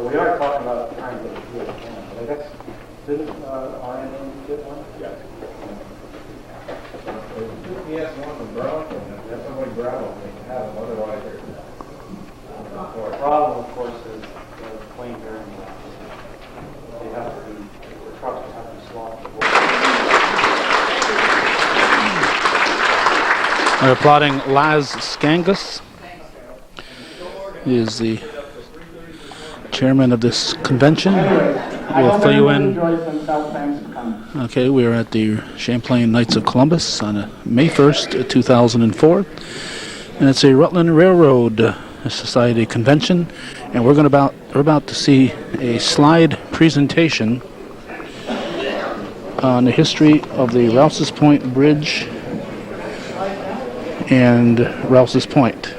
Well, we are talking about trying to do it again, but I guess, didn't RNA get one? Yes. He has one from Burlington, if there's somebody gravel, they can have them, otherwise they're... The problem, of course, is the plane bearing. They have to be, the trucks have to be swapped. We're applauding Laz Skangus. He is the chairman of this convention. We'll fill you in. Okay, we are at the Champlain Knights of Columbus on May 1st, 2004. And it's a Rutland Railroad Society convention. And we're about to see a slide presentation on the history of the Rouse's Point Bridge and Rouse's Point,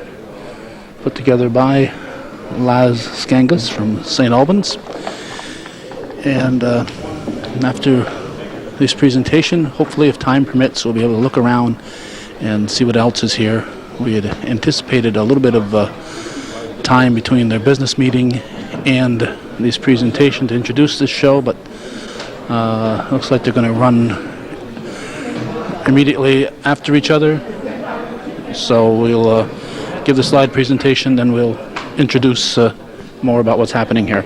put together by Laz Skangus from St. Albans. And after this presentation, hopefully if time permits, we'll be able to look around and see what else is here. We had anticipated a little bit of time between their business meeting and this presentation to introduce this show, but looks like they're going to run immediately after each other. So we'll give the slide presentation, then we'll introduce more about what's happening here.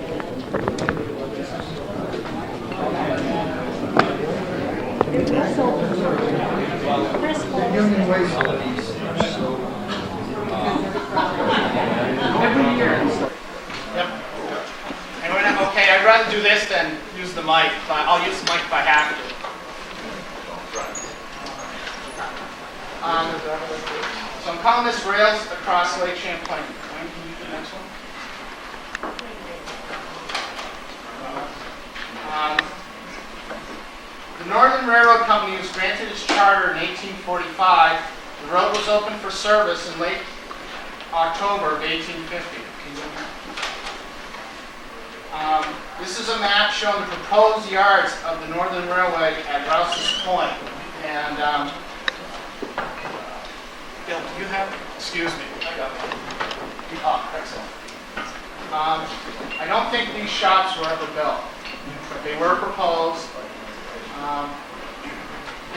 Okay, I'd rather do this than use the mic, but I'll use the mic if I have to. So I'm calling this Rails Across Lake Champlain. Can you use the next one? The Northern Railroad Company was granted its charter in 1845. The road was opened for service in late October of 1850. This is a map showing the proposed yards of the Northern Railway at Rouse's Point. And Bill, do you have? Excuse me. Oh, excellent. I don't think these shops were ever built, but they were proposed. Can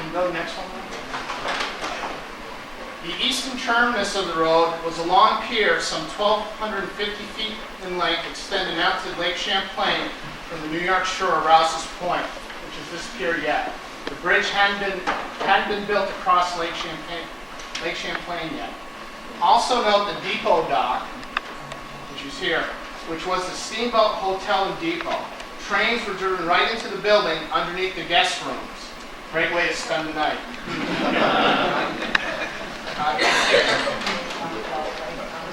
you go to the next one? The eastern terminus of the road was a long pier, some 1,250 feet in length, extending out to Lake Champlain from the New York shore of Rouse's Point, which is this pier yet. The bridge hadn't been built across Lake Champlain yet. Also note the depot dock, which is here, which was the Steamboat Hotel and Depot. Trains were driven right into the building underneath the guest rooms. Great way to spend the night.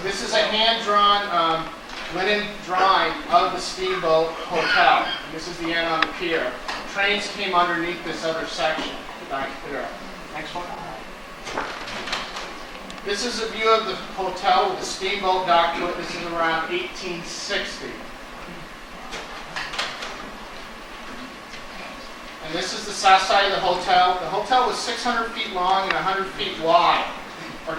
This is a hand-drawn linen drawing of the Steamboat Hotel. This is the end on the pier. Trains came underneath this other section back there. Next one. This is a view of the hotel with the steamboat dock to it. This is around 1860. And this is the south side of the hotel. The hotel was 600 feet long and 100 feet wide. A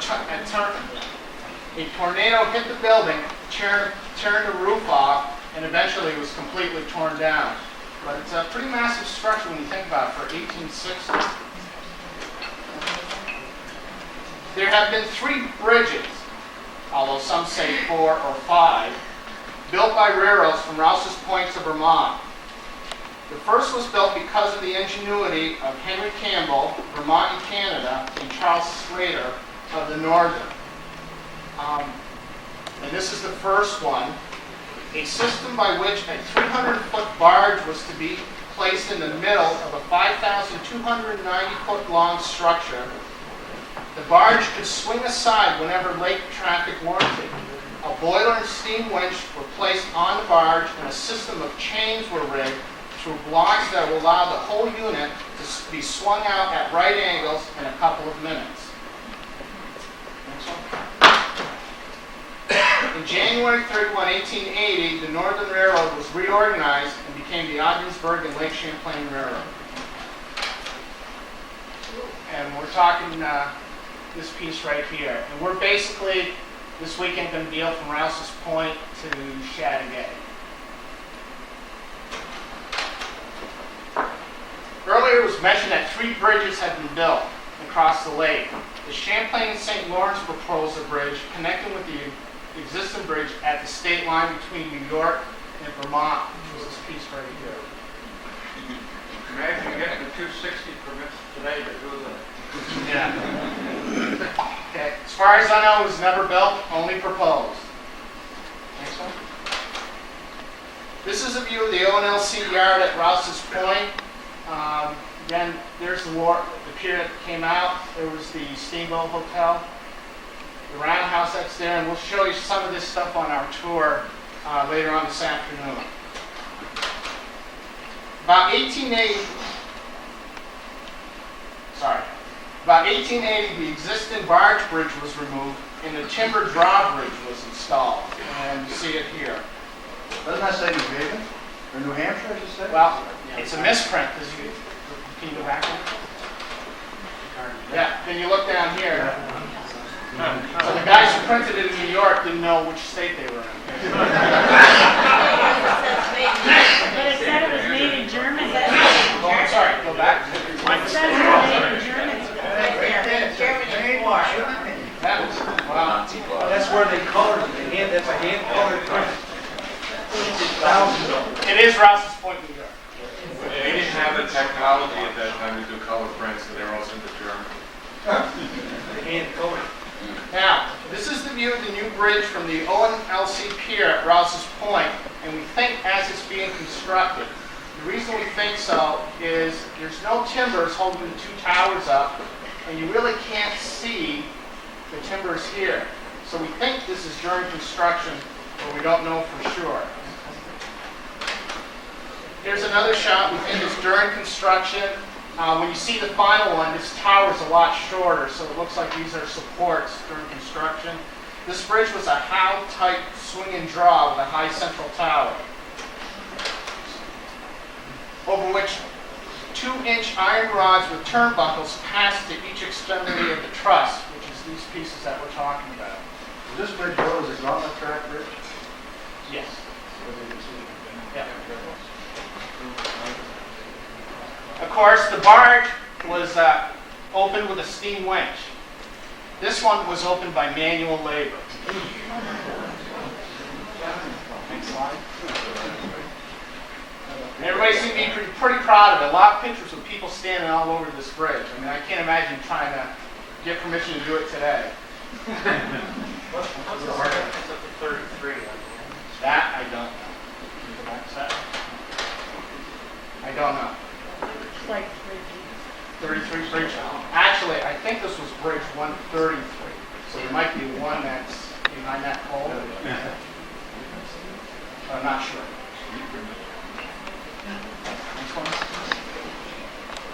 tornado hit the building, tearing the roof off, and eventually it was completely torn down. But it's a pretty massive structure when you think about it for 1860. There have been 3 bridges, although some say 4 or 5, built by railroads from Rouse's Point to Vermont. The first was built because of the ingenuity of Henry Campbell, Vermont and Canada, and Charles Slater of the Northern. And this is the first one, a system by which a 300-foot barge was to be placed in the middle of a 5,290-foot long structure. The barge could swing aside whenever lake traffic warranted. A boiler and steam winch were placed on the barge, and a system of chains were rigged through blocks that would allow the whole unit to be swung out at right angles in a couple of minutes. Next one. In January 31, 1880, the Northern Railroad was reorganized and became the Ogdensburg and Lake Champlain Railroad. And we're talking this piece right here. And we're basically, this weekend, going to deal from Rouse's Point to Chateauguay. Earlier, it was mentioned that 3 bridges had been built across the lake. The Champlain and St. Lawrence proposed a bridge connecting with the existing bridge at the state line between New York and Vermont, which was this piece right here. Imagine getting the 260 permits today to do that. Yeah. Okay. As far as I know, it was never built, only proposed. Next one. This is a view of the ONLC yard at Rouse's Point. Again, there's the pier that came out. There was the Steamboat Hotel. The roundhouse that's there, and we'll show you some of this stuff on our tour later on this afternoon. About 1880, the existing barge bridge was removed and the timber drawbridge was installed. And you see it here. Doesn't that say New Haven? Or New Hampshire, I should say? Well, it's a misprint. Can you go back? Yeah, then you look down here. So the guys who printed it in New York didn't know which state they were in. But it said it was made in Germany. Oh, I'm sorry, go back. It says it was made in Germany. That was, wow. That's where they colored it. That's a hand-colored print. It is Rouse's Point, New York. They didn't have the technology at that time to do color prints, so they were all sent to Germany. Hand-colored. Now, this is the view of the new bridge from the ONLC Pier at Rouse's Point, and we think as it's being constructed. The reason we think so is there's no timbers holding the 2 towers up, and you really can't see the timbers here. So we think this is during construction, but we don't know for sure. Here's another shot. We think it's during construction. When you see the final one, this tower is a lot shorter, so it looks like these are supports during construction. This bridge was a Howe-type swing and draw with a high central tower, over which 2-inch iron rods with turnbuckles passed to each extremity of the truss, which is these pieces that we're talking about. Was this bridge built as a gauntlet track bridge? Yes. Yeah. Of course, the barge was opened with a steam winch. This one was opened by manual labor. Next slide. And everybody seemed to be pretty proud of it. A lot of pictures of people standing all over this bridge. I mean, I can't imagine trying to get permission to do it today. What's the hardest? It's up to 33. That I don't know. Can you go back a second? I don't know. It's like 33 bridge. Actually, I think this was bridge 133. So there might be one that's behind that pole. I'm not sure. Next one.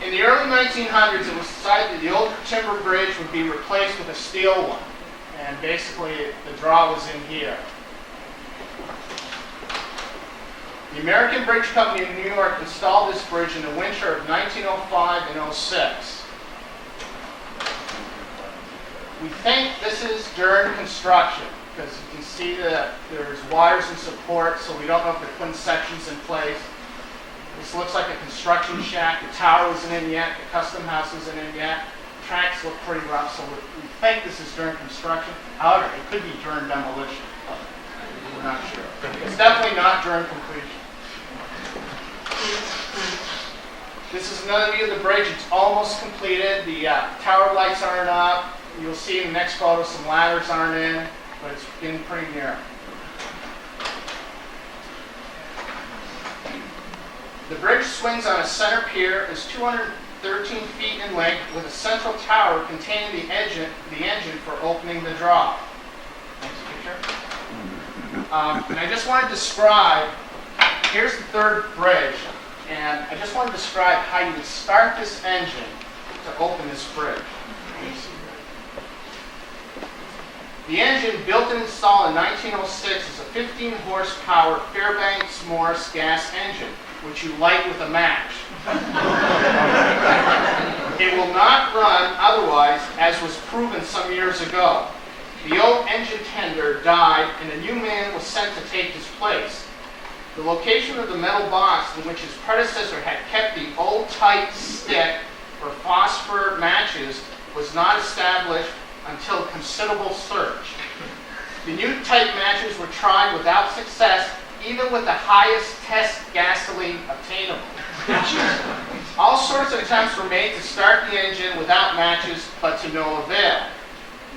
In the early 1900s, it was decided that the old timber bridge would be replaced with a steel one. And basically, the draw was in here. The American Bridge Company in New York installed this bridge in the winter of 1905 and 06. We think this is during construction because you can see that there's wires and support, so we don't know if they're putting sections in place. This looks like a construction shack. The tower isn't in yet. The custom house isn't in yet. Tracks look pretty rough, so we think this is during construction. However, it could be during demolition. We're not sure. It's definitely not during completion. This is another view of the bridge. It's almost completed. The tower lights aren't up. You'll see in the next photo some ladders aren't in, but it's getting pretty near. The bridge swings on a center pier, is 213 feet in length, with a central tower containing the engine for opening the draw. Next picture. And I just want to describe, here's the third bridge, and I just want to describe how you would start this engine to open this bridge. The engine, built and installed in 1906, is a 15 horsepower Fairbanks Morse gas engine, which you light with a match. It will not run otherwise, as was proven some years ago. The old engine tender died, and a new man was sent to take his place. The location of the metal box in which his predecessor had kept the old type stick or phosphor matches was not established until considerable search. The new type matches were tried without success, even with the highest test gasoline obtainable. All sorts of attempts were made to start the engine without matches, but to no avail.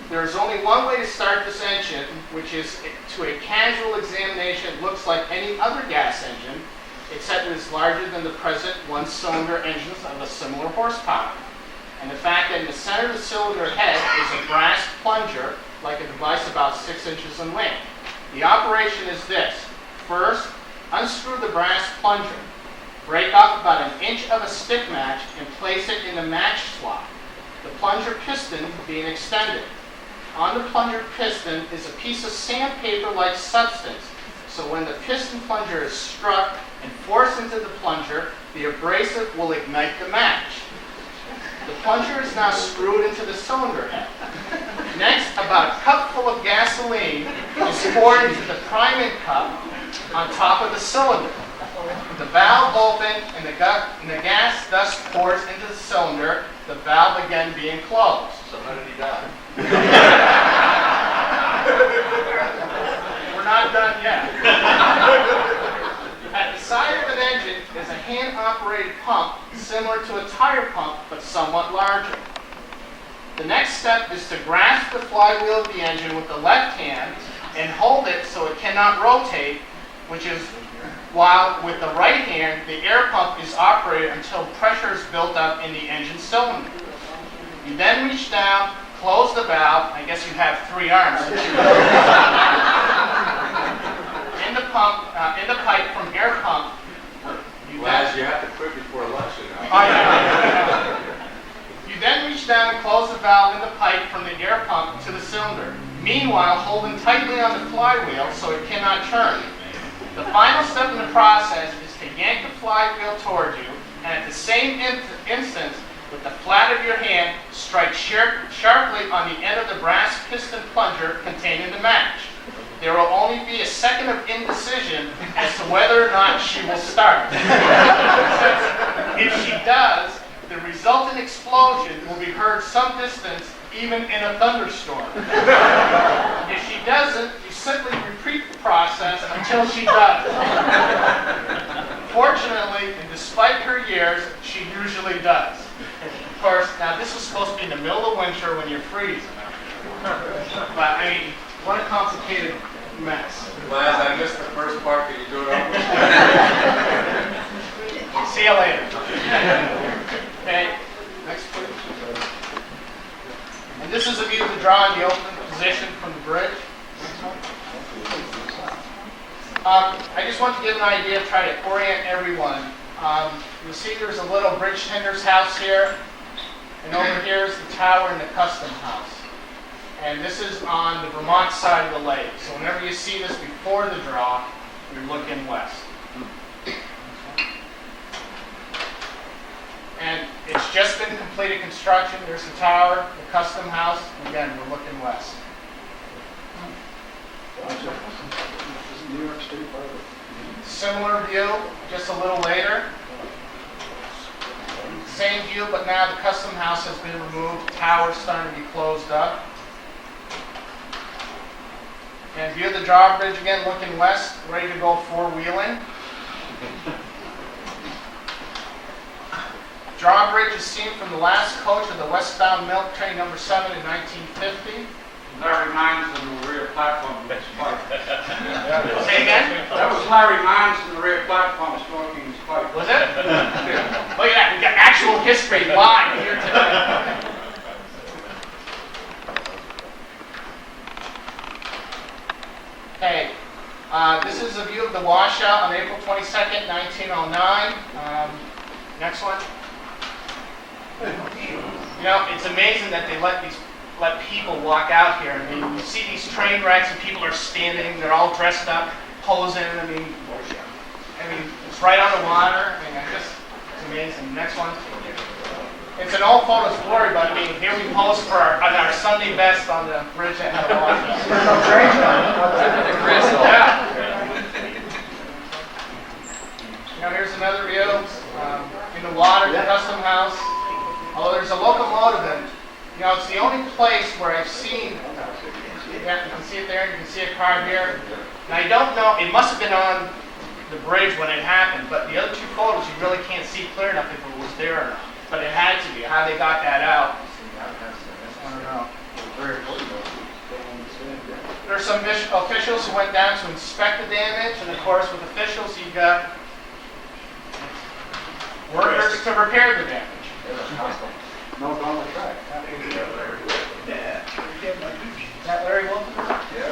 There is only one way to start this engine, which is to a casual examination looks like any other gas engine, except it is larger than the present one-cylinder engines of a similar horsepower. And the fact that in the center of the cylinder head is a brass plunger, like a device about 6 inches in length. The operation is this. First, unscrew the brass plunger. Break off about 1 inch of a stick match and place it in the match slot, the plunger piston being extended. On the plunger piston is a piece of sandpaper-like substance, so when the piston plunger is struck and forced into the plunger, the abrasive will ignite the match. The plunger is now screwed into the cylinder head. Next, about a cup full of gasoline is poured into the priming cup on top of the cylinder. The valve opened and the gas thus pours into the cylinder, the valve again being closed. So how did he die? We're not done yet. At the side of an engine is a hand-operated pump similar to a tire pump but somewhat larger. The next step is to grasp the flywheel of the engine with the left hand and hold it so it cannot rotate, which is while with the right hand the air pump is operated until pressure is built up in the engine cylinder. You then reach down, close the valve. I guess you have 3 arms. In the pump, in the pipe from air pump. You have to quit before election now. Oh, yeah. You then reach down and close the valve in the pipe from the air pump to the cylinder. Meanwhile, holding tightly on the flywheel so it cannot turn. The final step in the process is to yank the flywheel toward you, and at the same instant, with the flat of your hand, strike sharply on the end of the brass piston plunger containing the match. There will only be a second of indecision as to whether or not she will start. If she does, the resultant explosion will be heard some distance, even in a thunderstorm. If she doesn't, you simply repeat the process until she does. Fortunately, and despite her years, she usually does. Of course, now this is supposed to be in the middle of winter when you're freezing. But I mean, what a complicated mess. Laz, I missed the first part. Can you do it over? See you later. Okay, next please. And this is a view of the draw in the open position from the bridge. I just want to give an idea, try to orient everyone. You'll see there's a little bridge tender's house here, and over here is the tower and the custom house. And this is on the Vermont side of the lake. So whenever you see this before the draw, you're looking west. And it's just been completed construction. There's the tower, the custom house, and again, we're looking west. New York State Harbor. Similar view, just a little later. Same view, but now the custom house has been removed. Tower's starting to be closed up. And view of the drawbridge again, looking west, ready to go four-wheeling. Drawbridge is seen from the last coach of the westbound milk train number 7 in 1950. Larry Mines in the rear platform. Say again? That was Larry Mines in the rear platform smoking his pipe. Was it? Look at that, we got actual history live here tonight. Okay, this is a view of the washout on April 22nd, 1909. Next one. You know, it's amazing that they let people walk out here. I mean, you see these train wrecks and people are standing, they're all dressed up, posing. I mean, it's right on the water. I mean, it's amazing. Next one. It's an old photo's glory, but I mean, here we pose for our Sunday best on the bridge at Hell. There's no trains on it. Yeah. water, the custom house. Although there's a locomotive in, you know, it's the only place where I've seen, yeah, you can see it there, you can see a car here. And I don't know, it must have been on the bridge when it happened, but the other two photos you really can't see clear enough if it was there or not. But it had to be. How they got that out, I don't know. There's some officials who went down to inspect the damage, and of course with officials you got workers to repair the damage. No, it's on the track. Is that Larry Wilson? Yeah.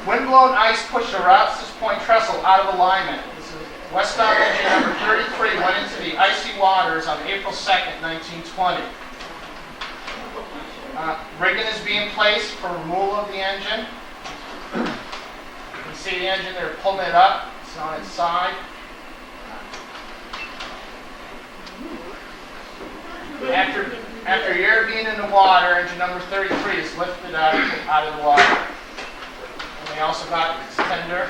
Windblown ice pushed the Rouse's Point trestle out of alignment. This is westbound engine number 33 went into the icy waters on April 2nd, 1920. Rigging is being placed for removal of the engine. You can see the engine, they're pulling it up. It's on its side. After a year being in the water, engine number 33 is lifted out of the water. And they also got its tender.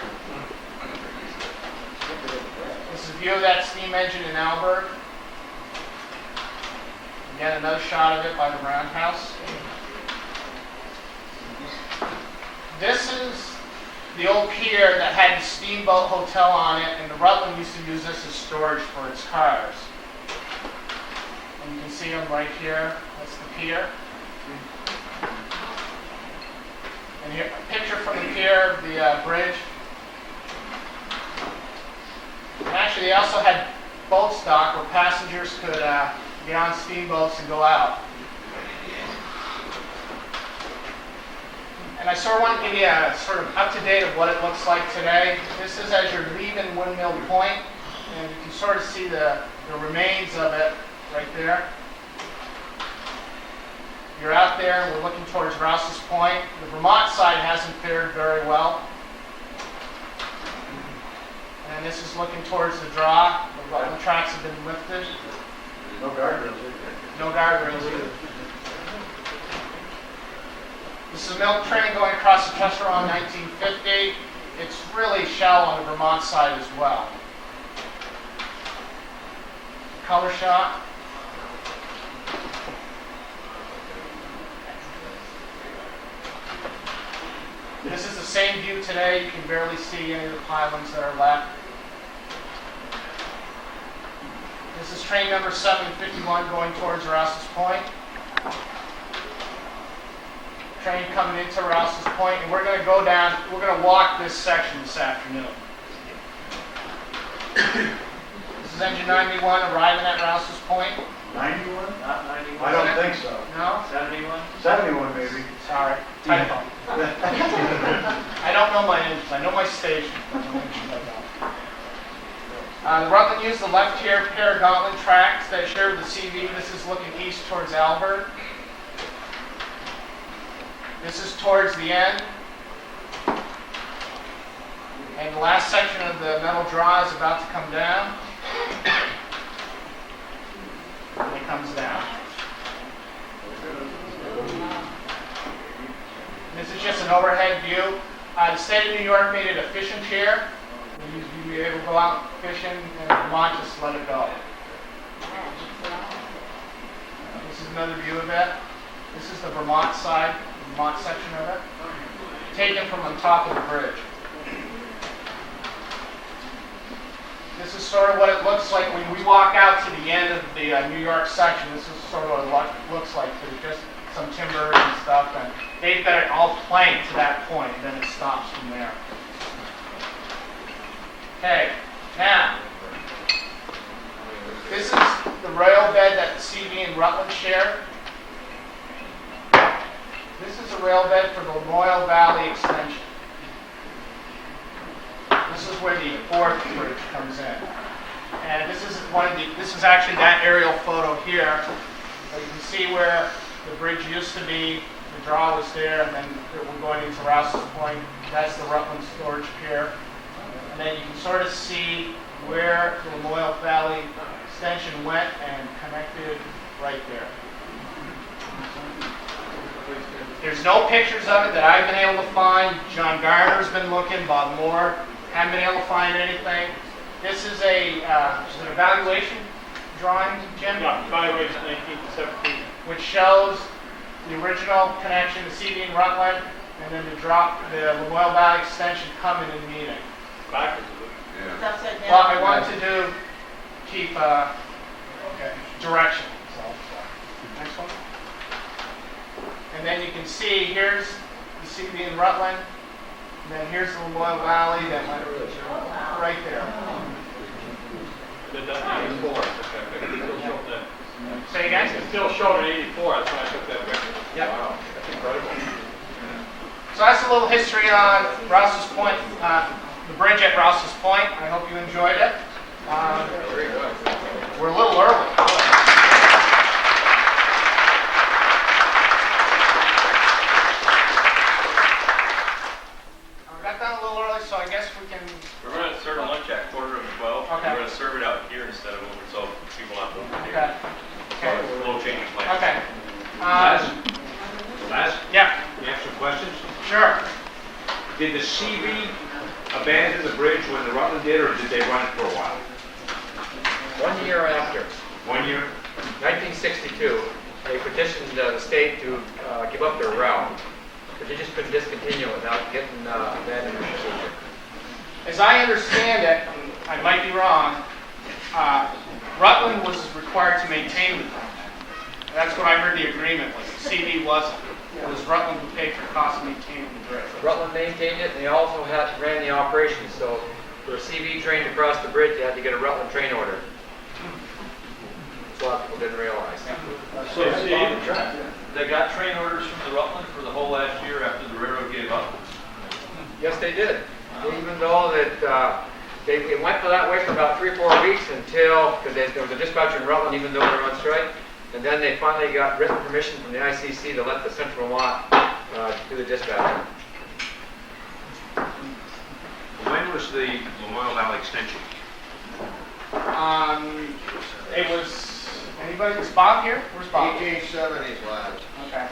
This is a view of that steam engine in Albert. Again, another shot of it by the roundhouse. This is the old pier that had the steamboat hotel on it, and the Rutland used to use this as storage for its cars. And you can see them right here. That's the pier. And here, a picture from the pier of the bridge. And actually, they also had boat stock where passengers could get on steamboats and go out. And I sort of want to give you a sort of up-to-date of what it looks like today. This is as you're leaving Windmill Point, and you can sort of see the remains of it right there. You're out there, and we're looking towards Rouse's Point. The Vermont side hasn't fared very well. And this is looking towards the draw. The Rutland tracks have been lifted. No guardrails either. No guardrails either. This is a milk train going across the Chesterron in 1950. It's really shallow on the Vermont side as well. Color shot. This is the same view today. You can barely see any of the pilings that are left. This is train number 751 going towards Rouse's Point. Train coming into Rouse's Point, and we're going to go down, we're going to walk this section this afternoon. This is engine 91 arriving at Rouse's Point. 91? Not 91. I don't think so. No? 71? 71 maybe. Sorry. Typo. I don't know my engines. I know my station. The Rutland used the left here pair of gauntlet tracks that share the CV. This is looking east towards Albert. This is towards the end. And the last section of the metal draw is about to come down. And it comes down. This is just an overhead view. The state of New York made it a fishing pier. You'd be able to go out fishing, and Vermont just let it go. This is another view of it. This is the Vermont side, the Vermont section of it, taken from on top of the bridge. This is sort of what it looks like when we walk out to the end of the New York section. This is sort of what it looks like. There's just some timber and stuff, and they've got it all planked to that point, and then it stops from there. Okay, now, this is the rail bed that CV and Rutland share. This is a rail bed for the Lamoille Valley extension. This is where the fourth bridge comes in. And this is this is actually that aerial photo here. So you can see where the bridge used to be, the draw was there, and then we're going into Rouse's Point. That's the Rutland storage pier. And then you can sort of see where the Lamoille Valley extension went and connected right there. There's no pictures of it that I've been able to find. John Garner's been looking, Bob Moore. Haven't been able to find anything. This is an evaluation drawing, Jim? Yeah, evaluation 1917. Which shows the original connection to CD and Rutland, and then the Lemuel Valley extension coming and meeting. Backwards. It's upside down. Well, I wanted to keep direction. So, next one. And then you can see here's the CD and Rutland, and then here's the Lemuel Valley that went right there. They're done in 84. Still showing that. Say again? It's still showing in 84. That's when I took that picture. Yep. Wow, that's incredible. So that's a little history on Rouse's Point, the bridge at Rouse's Point. I hope you enjoyed it. We're a little early. We got done a little early, so I guess we can. We're going to serve lunch at 11:45. Okay. We're going to serve it out here instead of over, so people not over here. Okay. So a little change of plan. Okay. Last, Yeah. you have some questions? Sure. Did the CV abandon the bridge when the Rutland did, or did they run it for a while? 1 year after, 1 year? 1962, they petitioned the state to give up their route, but they just couldn't discontinue it without getting abandoned procedure. As I understand it, and I might be wrong, Rutland was required to maintain the bridge. That's what I heard the agreement was. CD wasn't. It was Rutland who paid for costs of maintaining the bridge. Rutland maintained it, and they also ran the operation, so for a CV train to cross the bridge, they had to get a Rutland train order. That's a lot of people didn't realize. So they got train orders from the Rutland for the whole last year after the railroad gave up? Yes, they did. Even though that it went that way for about 3 or 4 weeks until, because there was a dispatcher in Rutland, even though they were on strike, and then they finally got written permission from the ICC to let the Central Vermont do the dispatcher. When was the Lemuel Valley extension? It was, anybody, is Bob here? Where's Bob? 1870s last. Okay.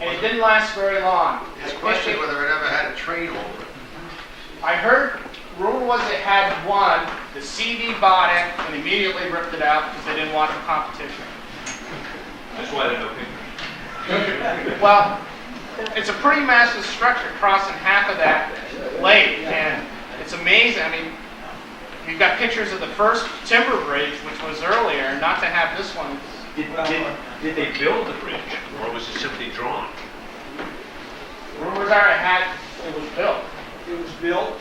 And it didn't last very long. It's a question whether it ever had a train over it. I heard, rumor was it had one, the CD bought it and immediately ripped it out because they didn't want the competition. That's why they don't pictures. Well, it's a pretty massive structure crossing half of that lake, and it's amazing. I mean, you've got pictures of the first timber bridge, which was earlier, not to have this one. Did they build the bridge, or was it simply drawn? Rumors are it was built. It was built.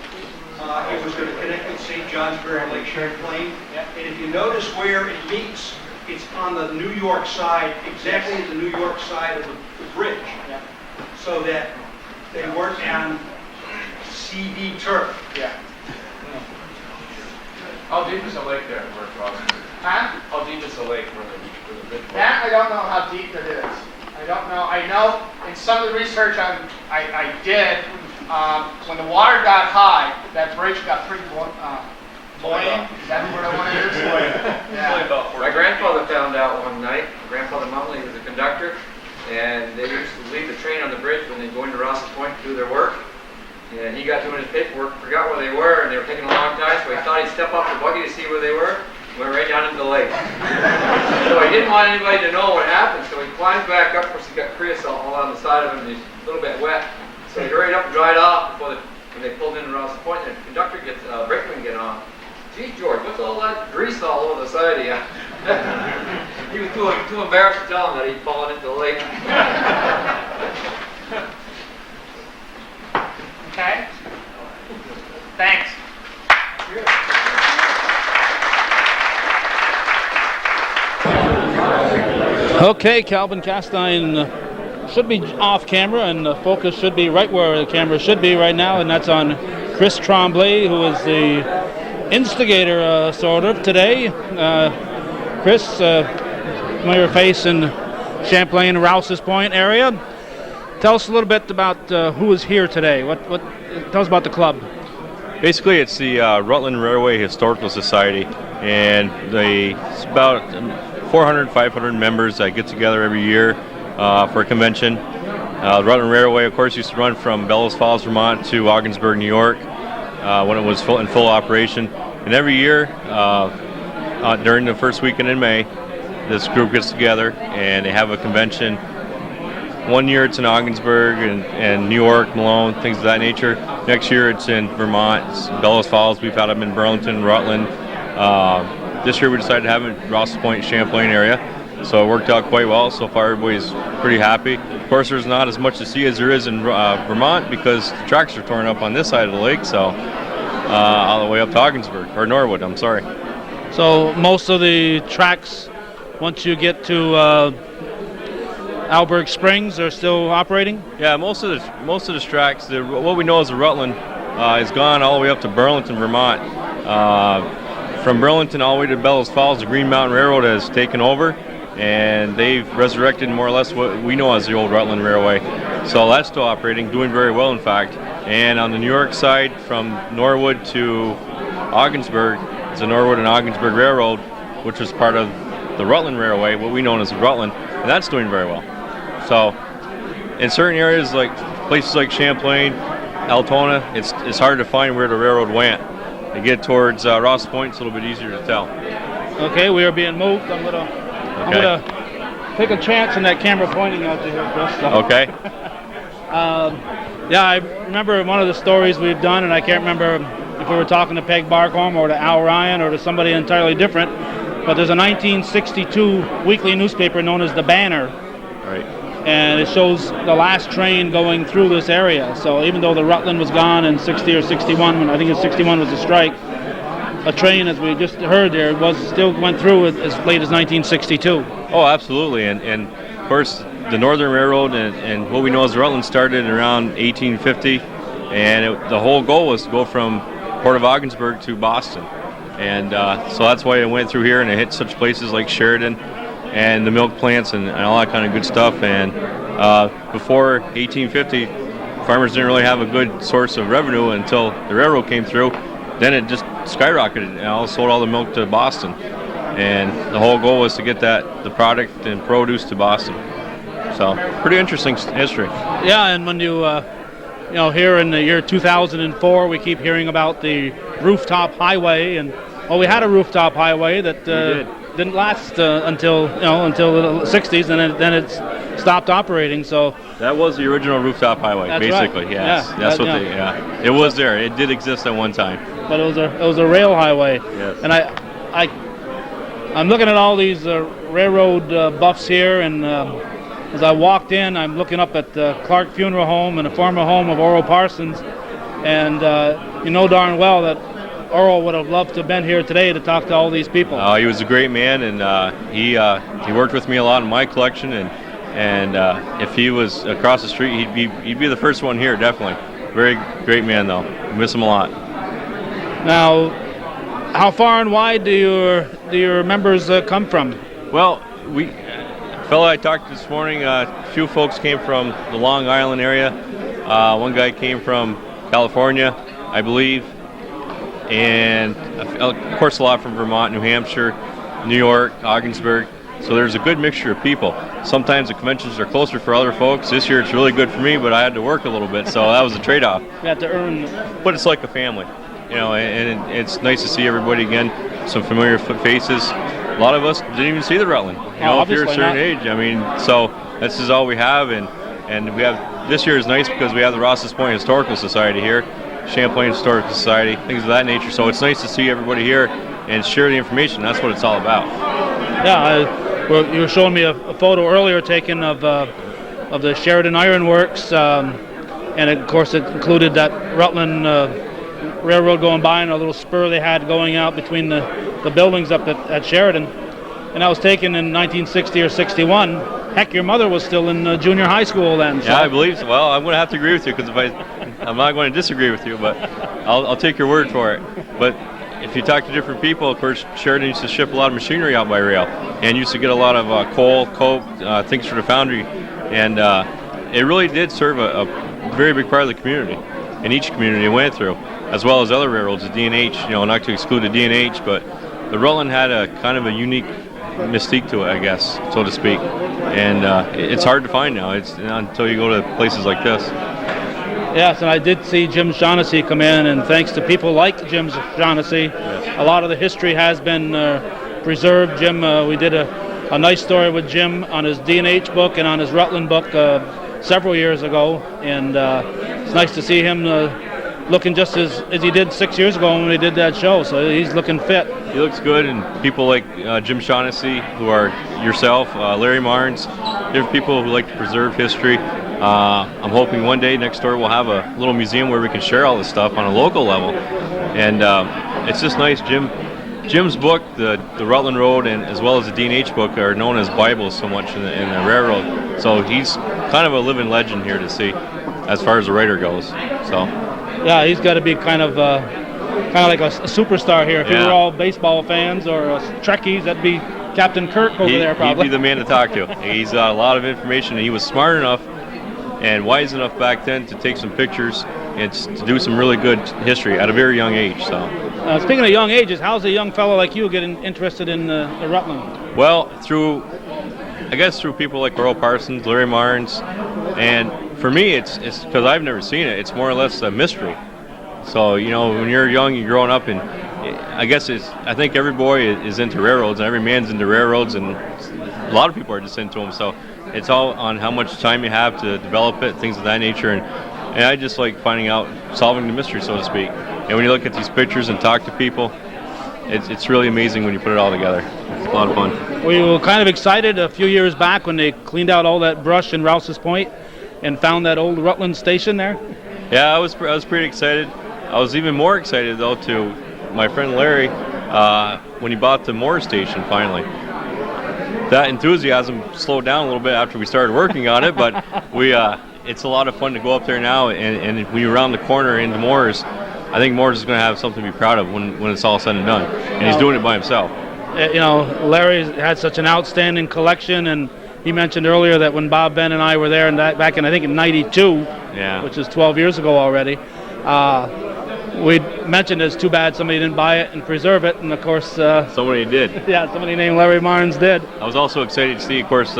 It was going to connect with St. Johnsbury and Lake Champlain. Yep. And if you notice where it meets, it's on the New York side, exactly the New York side of the bridge. Yep. So that they weren't on CD turf. Yeah. How deep is the lake there where it crosses? Huh? How deep is the lake where the bridge was? That I don't know how deep it is. I don't know. I know in some of the research I did, when the water got high, that bridge got pretty buoyant. Is that what I want to use? Yeah. My grandfather found out one night, Grandfather Mumley was a conductor, and they used to leave the train on the bridge when they go into Rouse's Point to do their work. And he got doing his paperwork, forgot where they were, and they were taking a long time, so he thought he'd step off the buggy to see where they were, went right down into the lake. So he didn't want anybody to know what happened, so he climbed back up. Of course, he's got creosote all on the side of him, and he's a little bit wet. So he hurried up and dried off when they pulled into Rouse's Point, and the conductor gets, brakeman get on. Geez, George, what's all that grease all over the side of you? He was too embarrassed to tell him that he'd fallen into the lake. Okay. Thanks. Okay, Calvin Castine should be off camera, and the focus should be right where the camera should be right now, and that's on Chris Tremblay, who is the instigator, sort of, today. Chris, familiar face in Champlain, Rouse's Point area. Tell us a little bit about who is here today. Tell us about the club. Basically, it's the Rutland Railway Historical Society, and it's about 400, 500 members that get together every year for a convention. The Rutland Railway, of course, used to run from Bellows Falls, Vermont to Ogdensburg, New York. when it was in full operation. And every year, during the first weekend in May, this group gets together and they have a convention. One year it's in Ogdensburg and New York, Malone, things of that nature. Next year it's in Vermont, it's Bellows Falls. We've had them in Burlington, Rutland. This year we decided to have it in Ross Point, Champlain area. So it worked out quite well. So far everybody's pretty happy. Of course there's not as much to see as there is in Vermont because the tracks are torn up on this side of the lake. So all the way up to Ogdensburg, or Norwood, I'm sorry. So most of the tracks, once you get to Alberg Springs, are still operating? Yeah, most of the tracks, what we know as the Rutland, is gone all the way up to Burlington, Vermont. From Burlington all the way to Bellows Falls, the Green Mountain Railroad has taken over, and they've resurrected more or less what we know as the old Rutland Railway. So that's still operating, doing very well in fact. And on the New York side, from Norwood to Ogdensburg, it's the Norwood and Ogdensburg Railroad, which was part of the Rutland Railway, what we know as the Rutland, and that's doing very well. So in certain areas, like places like Champlain, Altona, it's hard to find where the railroad went. You get towards Ross Point, it's a little bit easier to tell. Okay, we are being moved. I'm gonna take a chance on that camera pointing out to here, Chris. So. Okay. Yeah, I remember one of the stories we've done, and I can't remember if we were talking to Peg Barcombe or to Al Ryan or to somebody entirely different, but there's a 1962 weekly newspaper known as The Banner. Right. And it shows the last train going through this area. So even though the Rutland was gone in 60 or 61, when I think in 61 was the strike, a train, as we just heard there, still went through as late as 1962. Oh, absolutely. And of course, the Northern Railroad and what we know as the Rutland started around 1850, and the whole goal was to go from Port of Ogdensburg to Boston. And so that's why it went through here, and it hit such places like Sheridan and the milk plants and all that kind of good stuff. And before 1850, farmers didn't really have a good source of revenue until the railroad came through. Then it just skyrocketed and all sold all the milk to Boston. And the whole goal was to get the product and produce to Boston. So pretty interesting history. Yeah, and when you here in the year 2004, we keep hearing about the rooftop highway, and we had a rooftop highway that didn't last until the 60s, and then it stopped operating. So that was the original rooftop highway, that's basically. Right. Yes, that's what it was there. It did exist at one time. But it was a rail highway. Yes. And I'm looking at all these railroad buffs here, and as I walked in, I'm looking up at the Clark Funeral Home and the former home of Oral Parsons, and you know darn well that Oral would have loved to have been here today to talk to all these people. He was a great man, and he worked with me a lot in my collection, and if he was across the street, he'd be the first one here, definitely. Very great man, though. Miss him a lot. Now, how far and wide do your members come from? Well, fellow I talked to this morning, a few folks came from the Long Island area. One guy came from California, I believe, and of course a lot from Vermont, New Hampshire, New York, Ogdensburg. So there's a good mixture of people. Sometimes the conventions are closer for other folks. This year it's really good for me, but I had to work a little bit, so that was a trade-off. You had to earn. But it's like a family, and it's nice to see everybody again, some familiar faces. A lot of us didn't even see the Rutland. If you're a certain age, so this is all we have, and we have, this year is nice because we have the Ross's Point Historical Society here, Champlain Historical Society, things of that nature. So it's nice to see everybody here and share the information. That's what it's all about. Yeah, you were showing me a photo earlier taken of the Sheridan Iron Works, and of course it included that Rutland Railroad going by and a little spur they had going out between the buildings up at Sheridan. And that was taken in 1960 or 61. Heck, your mother was still in junior high school then. So. Yeah, I believe so. Well, I'm going to have to agree with you because I'm not going to disagree with you, but I'll take your word for it. But if you talk to different people, of course, Sheridan used to ship a lot of machinery out by rail and used to get a lot of coal, coke, things for the foundry. And it really did serve a very big part of the community, in each community it went through, as well as other railroads, the D&H, not to exclude the D&H, but the Rutland had a kind of a unique mystique to it, I guess, so to speak. And it's hard to find now. It's until you go to places like this. Yes, and I did see Jim Shaughnessy come in, and thanks to people like Jim Shaughnessy, a lot of the history has been preserved. Jim, we did a nice story with Jim on his D&H book and on his Rutland book several years ago, and it's nice to see him looking just as he did 6 years ago when we did that show, so he's looking fit. He looks good, and people like Jim Shaughnessy, who are yourself, Larry Martens, different people who like to preserve history. I'm hoping one day next door we'll have a little museum where we can share all this stuff on a local level, and it's just nice. Jim's book, the Rutland Road, and as well as the D&H book, are known as Bibles so much in the railroad. So he's kind of a living legend here to see, as far as the writer goes. So yeah, he's got to be kind of like a superstar here. If we were all baseball fans or Trekkies, that'd be Captain Kirk over there probably. He'd be the man to talk to. He's got a lot of information, and he was smart enough and wise enough back then to take some pictures and to do some really good history at a very young age. So. Speaking of young ages, how's a young fellow like you getting interested in the Rutland? Well, through people like Earl Parsons, Larry Martens, and for me, it's because I've never seen it. It's more or less a mystery. So when you're young, you're growing up, and I think every boy is into railroads, and every man's into railroads, and a lot of people are just into them. So it's all on how much time you have to develop it, things of that nature, and I just like finding out, solving the mystery, so to speak. And when you look at these pictures and talk to people, it's really amazing when you put it all together. It's a lot of fun. We were kind of excited a few years back when they cleaned out all that brush in Rouse's Point and found that old Rutland station there. Yeah, I was pretty excited. I was even more excited, though, to my friend Larry when he bought the Moore station finally. That enthusiasm slowed down a little bit after we started working on it, but it's a lot of fun to go up there now, and when you round the corner into Moore's, I think Moore's is going to have something to be proud of when it's all said and done, and he's doing it by himself. Larry had such an outstanding collection, and he mentioned earlier that when Bob, Ben, and I were there back in, I think, in '92, which is 12 years ago already, we mentioned it's too bad somebody didn't buy it and preserve it, and of course... somebody did. Yeah, somebody named Larry Martens did. I was also excited to see, of course,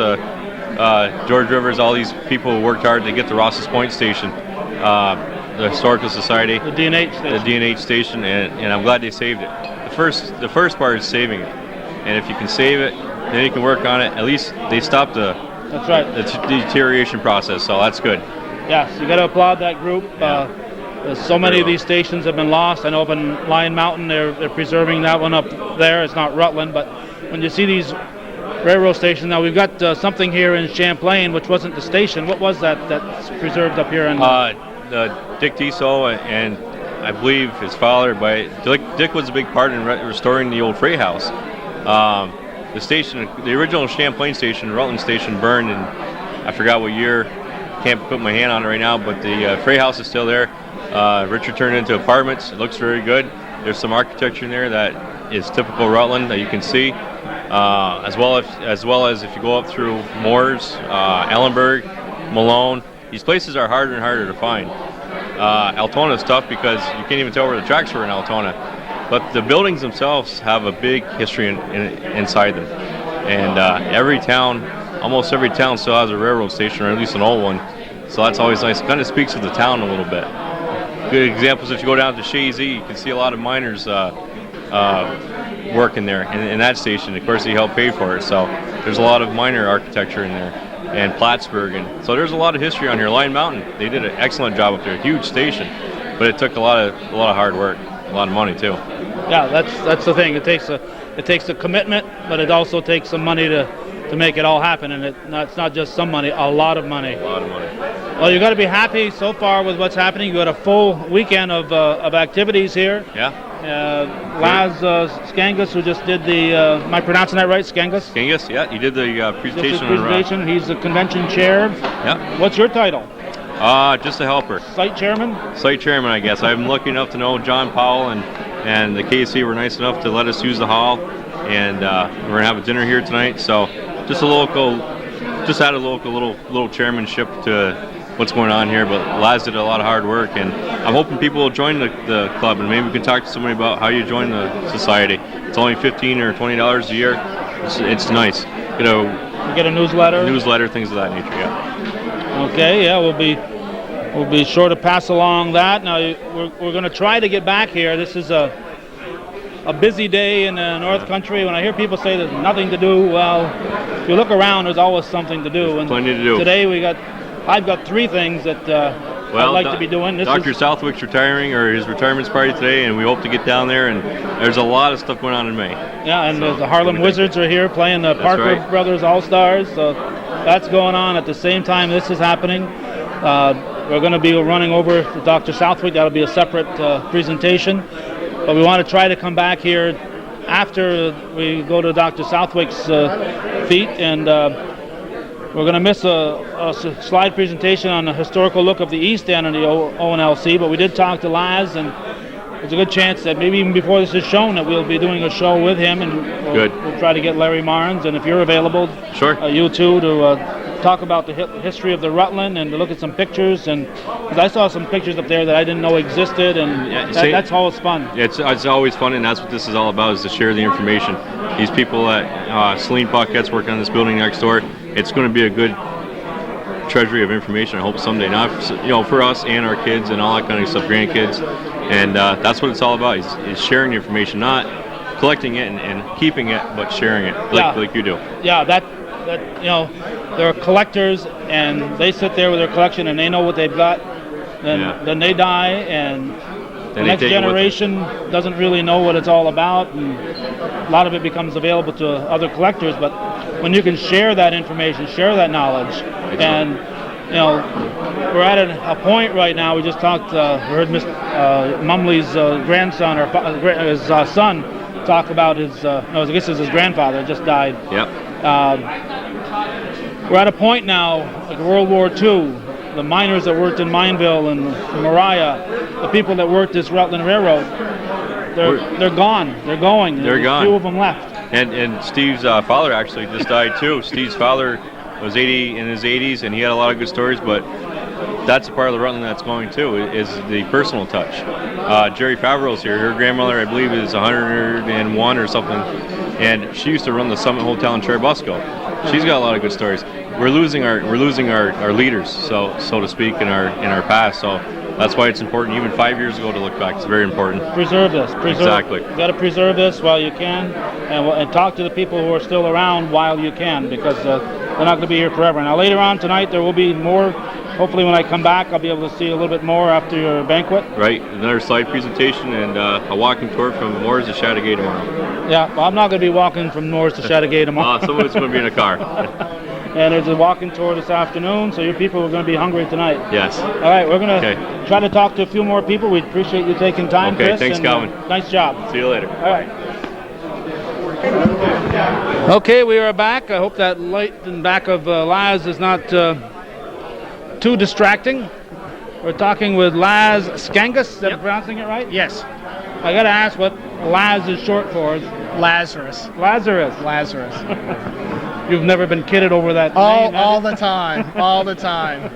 George Rivers, all these people who worked hard to get the Rouse's Point station, the Historical Society, the D&H station, and I'm glad they saved it. The first part is saving it, and if you can save it, then you can work on it. At least they stopped the deterioration process, so that's good. Yes, you got to applaud that group. So many of these stations have been lost. I know up in Lion Mountain they're preserving that one up there. It's not Rutland, but when you see these railroad stations, now we've got something here in Champlain, which wasn't the station. What was that's preserved up here in? Dick Tiso and I believe his father. Dick was a big part in restoring the old freight house. The station, the original Champlain station, Rutland station, burned in I forgot what year. Can't put my hand on it right now, but the freight house is still there. Richard turned it into apartments. It looks very good. There's some architecture in there that is typical Rutland that you can see, as well as if you go up through Moore's, Ellenburg, Malone. These places are harder and harder to find. Altona is tough because you can't even tell where the tracks were in Altona, but the buildings themselves have a big history inside them, and almost every town still has a railroad station, or at least an old one, so that's always nice. It kind of speaks to the town a little bit. Good examples, if you go down to Shaughnessy, you can see a lot of miners working there in that station. Of course, he helped pay for it, so there's a lot of miner architecture in there, and Plattsburgh, and so there's a lot of history on here. Lion Mountain, they did an excellent job up there, huge station, but it took a lot of hard work, a lot of money too. Yeah, that's the thing. It takes a commitment, but it also takes some money to make it all happen, and it's not just some money, a lot of money. A lot of money. Well, you got to be happy so far with what's happening. You got a full weekend of activities here. Yeah. Laz Skangas, who just did the, am I pronouncing that right, Skangas? Skangas, yeah, he did the presentation. He's the convention chair. Yeah. What's your title? Just a helper. Site chairman? Site chairman, I guess. I'm lucky enough to know John Powell and the KC were nice enough to let us use the hall, and we're gonna have a dinner here tonight. So just add a local little chairmanship to what's going on here. But Laz did a lot of hard work, and I'm hoping people will join the club, and maybe we can talk to somebody about how you join the society. It's only $15 or $20 a year. It's nice. You get a newsletter, things of that nature. Yeah. Okay. Yeah, we'll be we'll be sure to pass along that. Now, we're going to try to get back here. This is a busy day in the North Country. When I hear people say there's nothing to do, well, if you look around, there's always something to do. And plenty to do. Today I've got 3 things that I'd like to be doing. Dr. Southwick's retiring, or his retirement's party today, and we hope to get down there, and there's a lot of stuff going on in May. Yeah, and the Harlem Wizards are here playing the Parker Brothers All-Stars, so that's going on at the same time this is happening. We're going to be running over to Dr. Southwick. That'll be a separate presentation. But we want to try to come back here after we go to Dr. Southwick's feet, and we're going to miss a slide presentation on the historical look of the East End of the ONLC, but we did talk to Laz, and there's a good chance that maybe even before this is shown that we'll be doing a show with him, and we'll try to get Larry Martens, and if you're available, you too, to talk about the history of the Rutland and to look at some pictures, and because I saw some pictures up there that I didn't know existed, and that's always fun. It's always fun, and that's what this is all about, is to share the information. These people at Celine Paquette's working on this building next door. It's going to be a good treasury of information, I hope someday, not for us and our kids and all that kind of stuff, grandkids, and that's what it's all about, is sharing the information, not collecting it and keeping it, but sharing it, like you do. Yeah, that they're collectors, and they sit there with their collection, and they know what they've got. Then they die, and the next generation doesn't really know what it's all about, and a lot of it becomes available to other collectors. But when you can share that information, share that knowledge, and we're at a point right now. We just talked, heard Mr. Mumley's grandson, or his son, talk about his. I guess it's his grandfather just died. Yep. We're at a point now, like World War II, the miners that worked in Mineville and Mariah, the people that worked this Rutland Railroad, they're gone. They're going. They're gone. Few of them left. And Steve's father actually just died too. Steve's father was in his 80s, and he had a lot of good stories, but that's a part of the Rutland that's going too, is the personal touch. Jerry Favreau's here. Her grandmother, I believe, is 101 or something, and she used to run the Summit Hotel in Cherubusco. She's got a lot of good stories. We're losing our leaders, so to speak, in our past. So that's why it's important, even 5 years ago, to look back. It's very important. Preserve this. Exactly. You got to preserve this while you can, and talk to the people who are still around while you can, because they're not going to be here forever. Now later on tonight there will be more. Hopefully when I come back I'll be able to see a little bit more after your banquet. Right, another slide presentation and a walking tour from Moores to Chateauguay tomorrow. Yeah, well, I'm not going to be walking from Moores to Chateauguay tomorrow. Some of it's going to be in a car. And there's a walking tour this afternoon, so your people are going to be hungry tonight. Yes. All right, we're going to try to talk to a few more people. We appreciate you taking time, Okay, Chris. thanks, Calvin. Nice job. See you later. All right. Okay, we are back. I hope that light in back of Laz is not too distracting. We're talking with Laz Skangas. Is that pronouncing it right? Yes. I got to ask what Laz is short for. Lazarus. Lazarus. You've never been kidded over that name? All the time. All the time.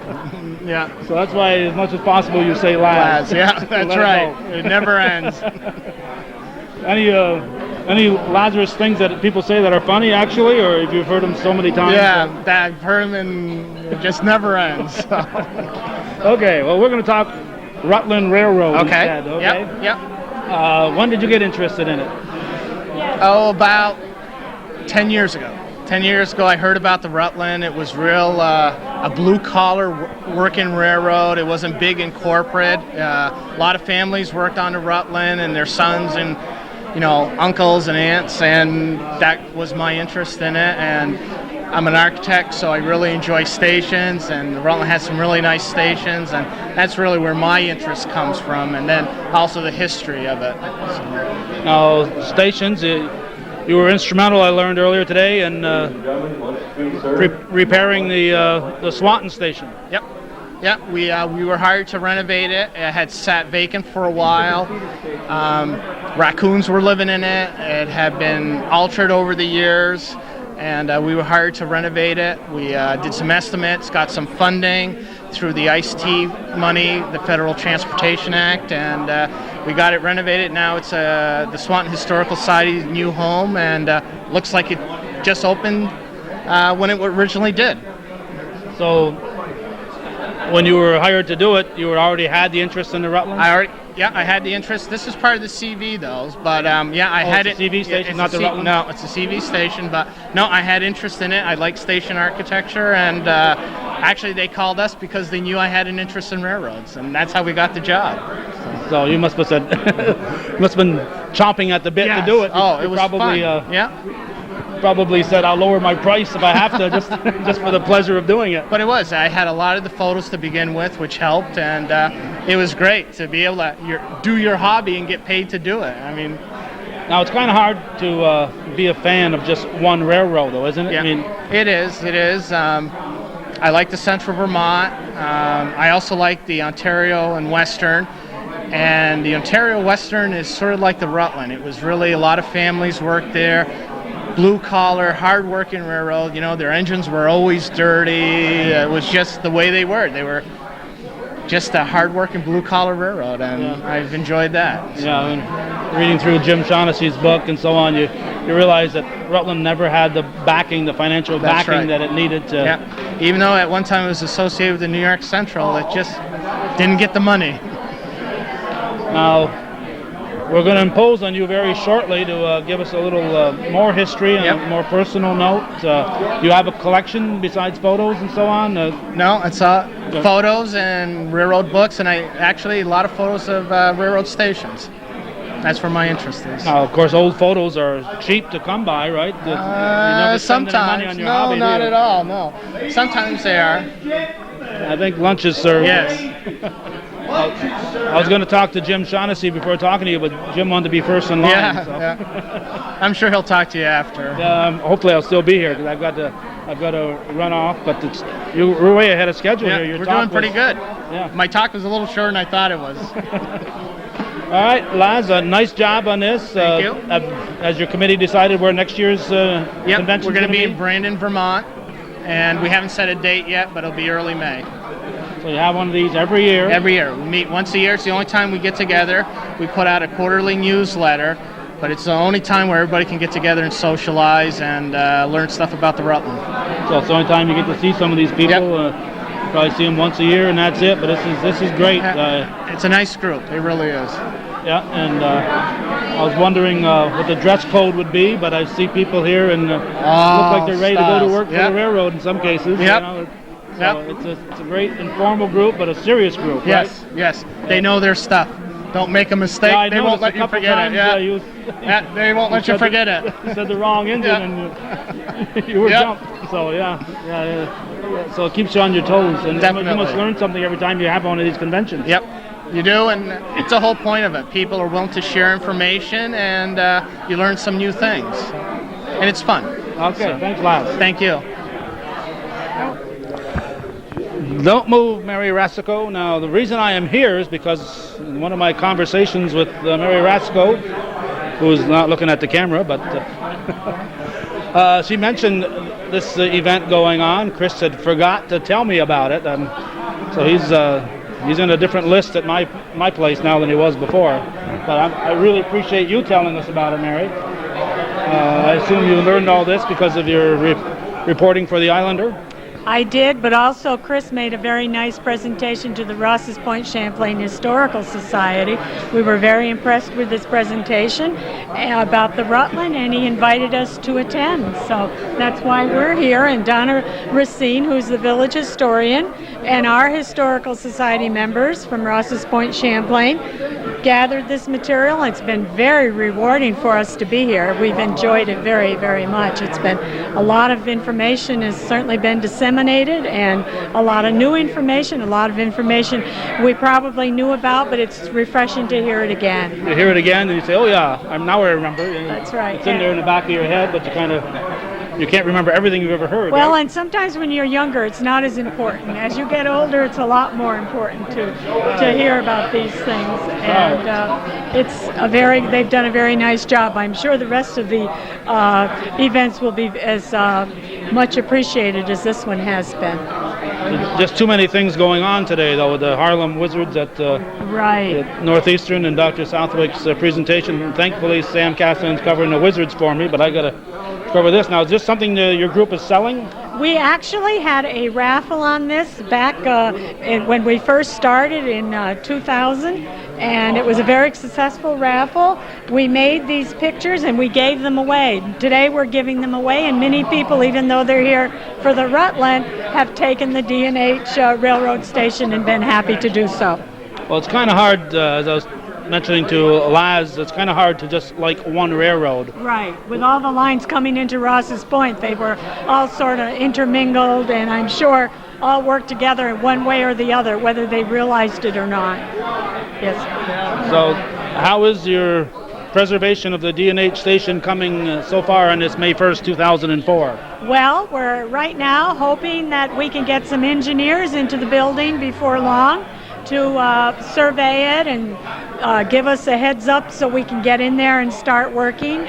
Yeah. So that's why, as much as possible, you say Laz. Yeah, that's right. It never ends. Any Lazarus things that people say that are funny, actually, or if you've heard them so many times? Yeah, I've heard them and it just never ends. So. Okay, well, we're going to talk Rutland Railroad instead. Okay. Yep. When did you get interested in it? Oh, about 10 years ago. 10 years ago, I heard about the Rutland. It was real, a blue-collar working railroad. It wasn't big and corporate. A lot of families worked on the Rutland, and their sons and, uncles and aunts, and that was my interest in it. And I'm an architect, so I really enjoy stations, and the Rutland has some really nice stations, and that's really where my interest comes from, and then also the history of it. Now, stations, you were instrumental, I learned earlier today, in repairing the Swanton station. Yep. Yep, we were hired to renovate it. It had sat vacant for a while. Raccoons were living in it. It had been altered over the years, and we were hired to renovate it. We did some estimates, got some funding through the ICE-T money, the Federal Transportation Act, and we got it renovated. Now it's the Swanton Historical Society's new home, and looks like it just opened when it originally did. So when you were hired to do it, you already had the interest in the Rutland? I had the interest. This is part of the CV, though. But I had it's it. a CV station, it's not the Rutland? No, it's a CV station. But no, I had interest in it. I like station architecture, and actually, they called us because they knew I had an interest in railroads, and that's how we got the job. So you must have said, must have been chomping at the bit to do it. Oh, it was probably, fun. Probably said, I'll lower my price if I have to, just for the pleasure of doing it. But it was. I had a lot of the photos to begin with, which helped, and it was great to be able to do your hobby and get paid to do it. I mean, now it's kind of hard to be a fan of just one railroad, though, isn't it? Yeah, I mean, it is. It is. I like the Central Vermont. I also like the Ontario and Western. And the Ontario Western is sort of like the Rutland. It was really a lot of families worked there. Blue collar, hard working railroad. You know, their engines were always dirty. It was just the way they were. They were just a hard working blue collar railroad, and I've enjoyed that. Yeah, I mean, reading through Jim Shaughnessy's book and so on, you realize that Rutland never had the backing, the financial backing that it needed to. Yeah, even though at one time it was associated with the New York Central, it just didn't get the money. Now, we're going to impose on you very shortly to give us a little more history and a more personal note. Do you have a collection besides photos and so on? No, it's photos and railroad books, and actually a lot of photos of railroad stations. That's where my interest is. Now, of course, old photos are cheap to come by, right? You never spend any money on your hobby, not do you? at all, no. Sometimes they are. I think lunch is served. Yes. I was going to talk to Jim Shaughnessy before talking to you, but Jim wanted to be first in line. Yeah. I'm sure he'll talk to you after. Hopefully, I'll still be here because I've got to run off. But we're way ahead of schedule here. We're doing pretty good. Yeah. My talk was a little shorter than I thought it was. All right, Laz, nice job on this. Thank you. Has your committee decided where next year's convention? We're going to be in Brandon, Vermont, and we haven't set a date yet, but it'll be early May. So you have one of these every year? Every year. We meet once a year. It's the only time we get together. We put out a quarterly newsletter, but it's the only time where everybody can get together and socialize and learn stuff about the Rutland. So it's the only time you get to see some of these people. Probably see them once a year, and that's it. But this is great. It's a nice group. It really is. Yeah, and I was wondering what the dress code would be, but I see people here and look like they're ready to go to work for the railroad in some cases. Yep. You know? So it's a great informal group, but a serious group, yes, right? Yes, they know their stuff. Don't make a mistake. Yeah, they won't let you forget it. They won't let you forget it. You said the wrong engine and you were jumped. So yeah. So it keeps you on your toes, and Definitely. You must learn something every time you have one of these conventions. Yep, you do, and it's the whole point of it. People are willing to share information, and you learn some new things, and it's fun. Okay, thanks, Laz. Thank you. Don't move, Mary Rasico. Now, the reason I am here is because in one of my conversations with Mary Rasico, who's not looking at the camera, but she mentioned this event going on. Chris had forgot to tell me about it, so he's in a different list at my place now than he was before. But I really appreciate you telling us about it, Mary. I assume you learned all this because of your reporting for the Islander? I did, but also Chris made a very nice presentation to the Rouse's Point Champlain Historical Society. We were very impressed with this presentation about the Rutland, and he invited us to attend. So that's why we're here, and Donna Racine, who's the village historian, and our Historical Society members from Rouse's Point Champlain gathered this material. It's been very rewarding for us to be here. We've enjoyed it very, very much. It's been a lot of information has certainly been disseminated, and a lot of new information, a lot of information we probably knew about, but it's refreshing to hear it again. You hear it again and you say, oh yeah, now I remember. And that's right. It's in there in the back of your head, but you can't remember everything you've ever heard. Well, right? And sometimes when you're younger, it's not as important. As you get older, it's a lot more important to hear about these things. And they've done a very nice job. I'm sure the rest of the events will be as much appreciated as this one has been. Just too many things going on today, though, with the Harlem Wizards at Northeastern and Dr. Southwick's presentation. Thankfully, Sam Caston's covering the Wizards for me, but I got to cover this now. Is this something your group is selling? We actually had a raffle on this back when we first started in 2000, and it was a very successful raffle. We made these pictures and we gave them away. Today we're giving them away, and many people, even though they're here for the Rutland, have taken the D&H Railroad Station and been happy to do so. Well, it's kind of hard, as I was mentioning to Laz, it's kind of hard to just like one railroad. Right. With all the lines coming into Ross's Point, they were all sort of intermingled, and I'm sure all worked together in one way or the other, whether they realized it or not. Yes. So how is your preservation of the D&H station coming so far on this May 1st, 2004? Well, we're right now hoping that we can get some engineers into the building before long to survey it and give us a heads up so we can get in there and start working.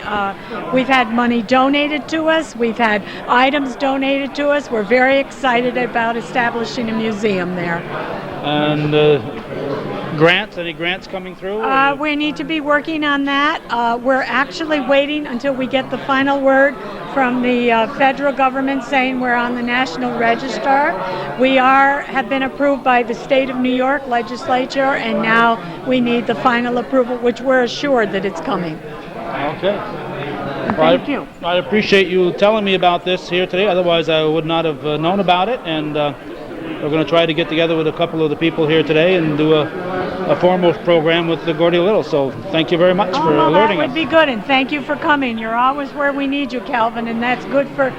We've had money donated to us. We've had items donated to us. We're very excited about establishing a museum there. And grants? Any grants coming through? We need to be working on that. We're actually waiting until we get the final word from the federal government saying we're on the National Register. We have been approved by the state of New York legislature, and now we need the final approval, which we're assured that it's coming. Okay. Thank you. I appreciate you telling me about this here today. Otherwise, I would not have known about it. And we're going to try to get together with a couple of the people here today and do a formal program with the Gordy Little. So thank you very much for alerting us. That would be good, and thank you for coming. You're always where we need you, Calvin, and that's good for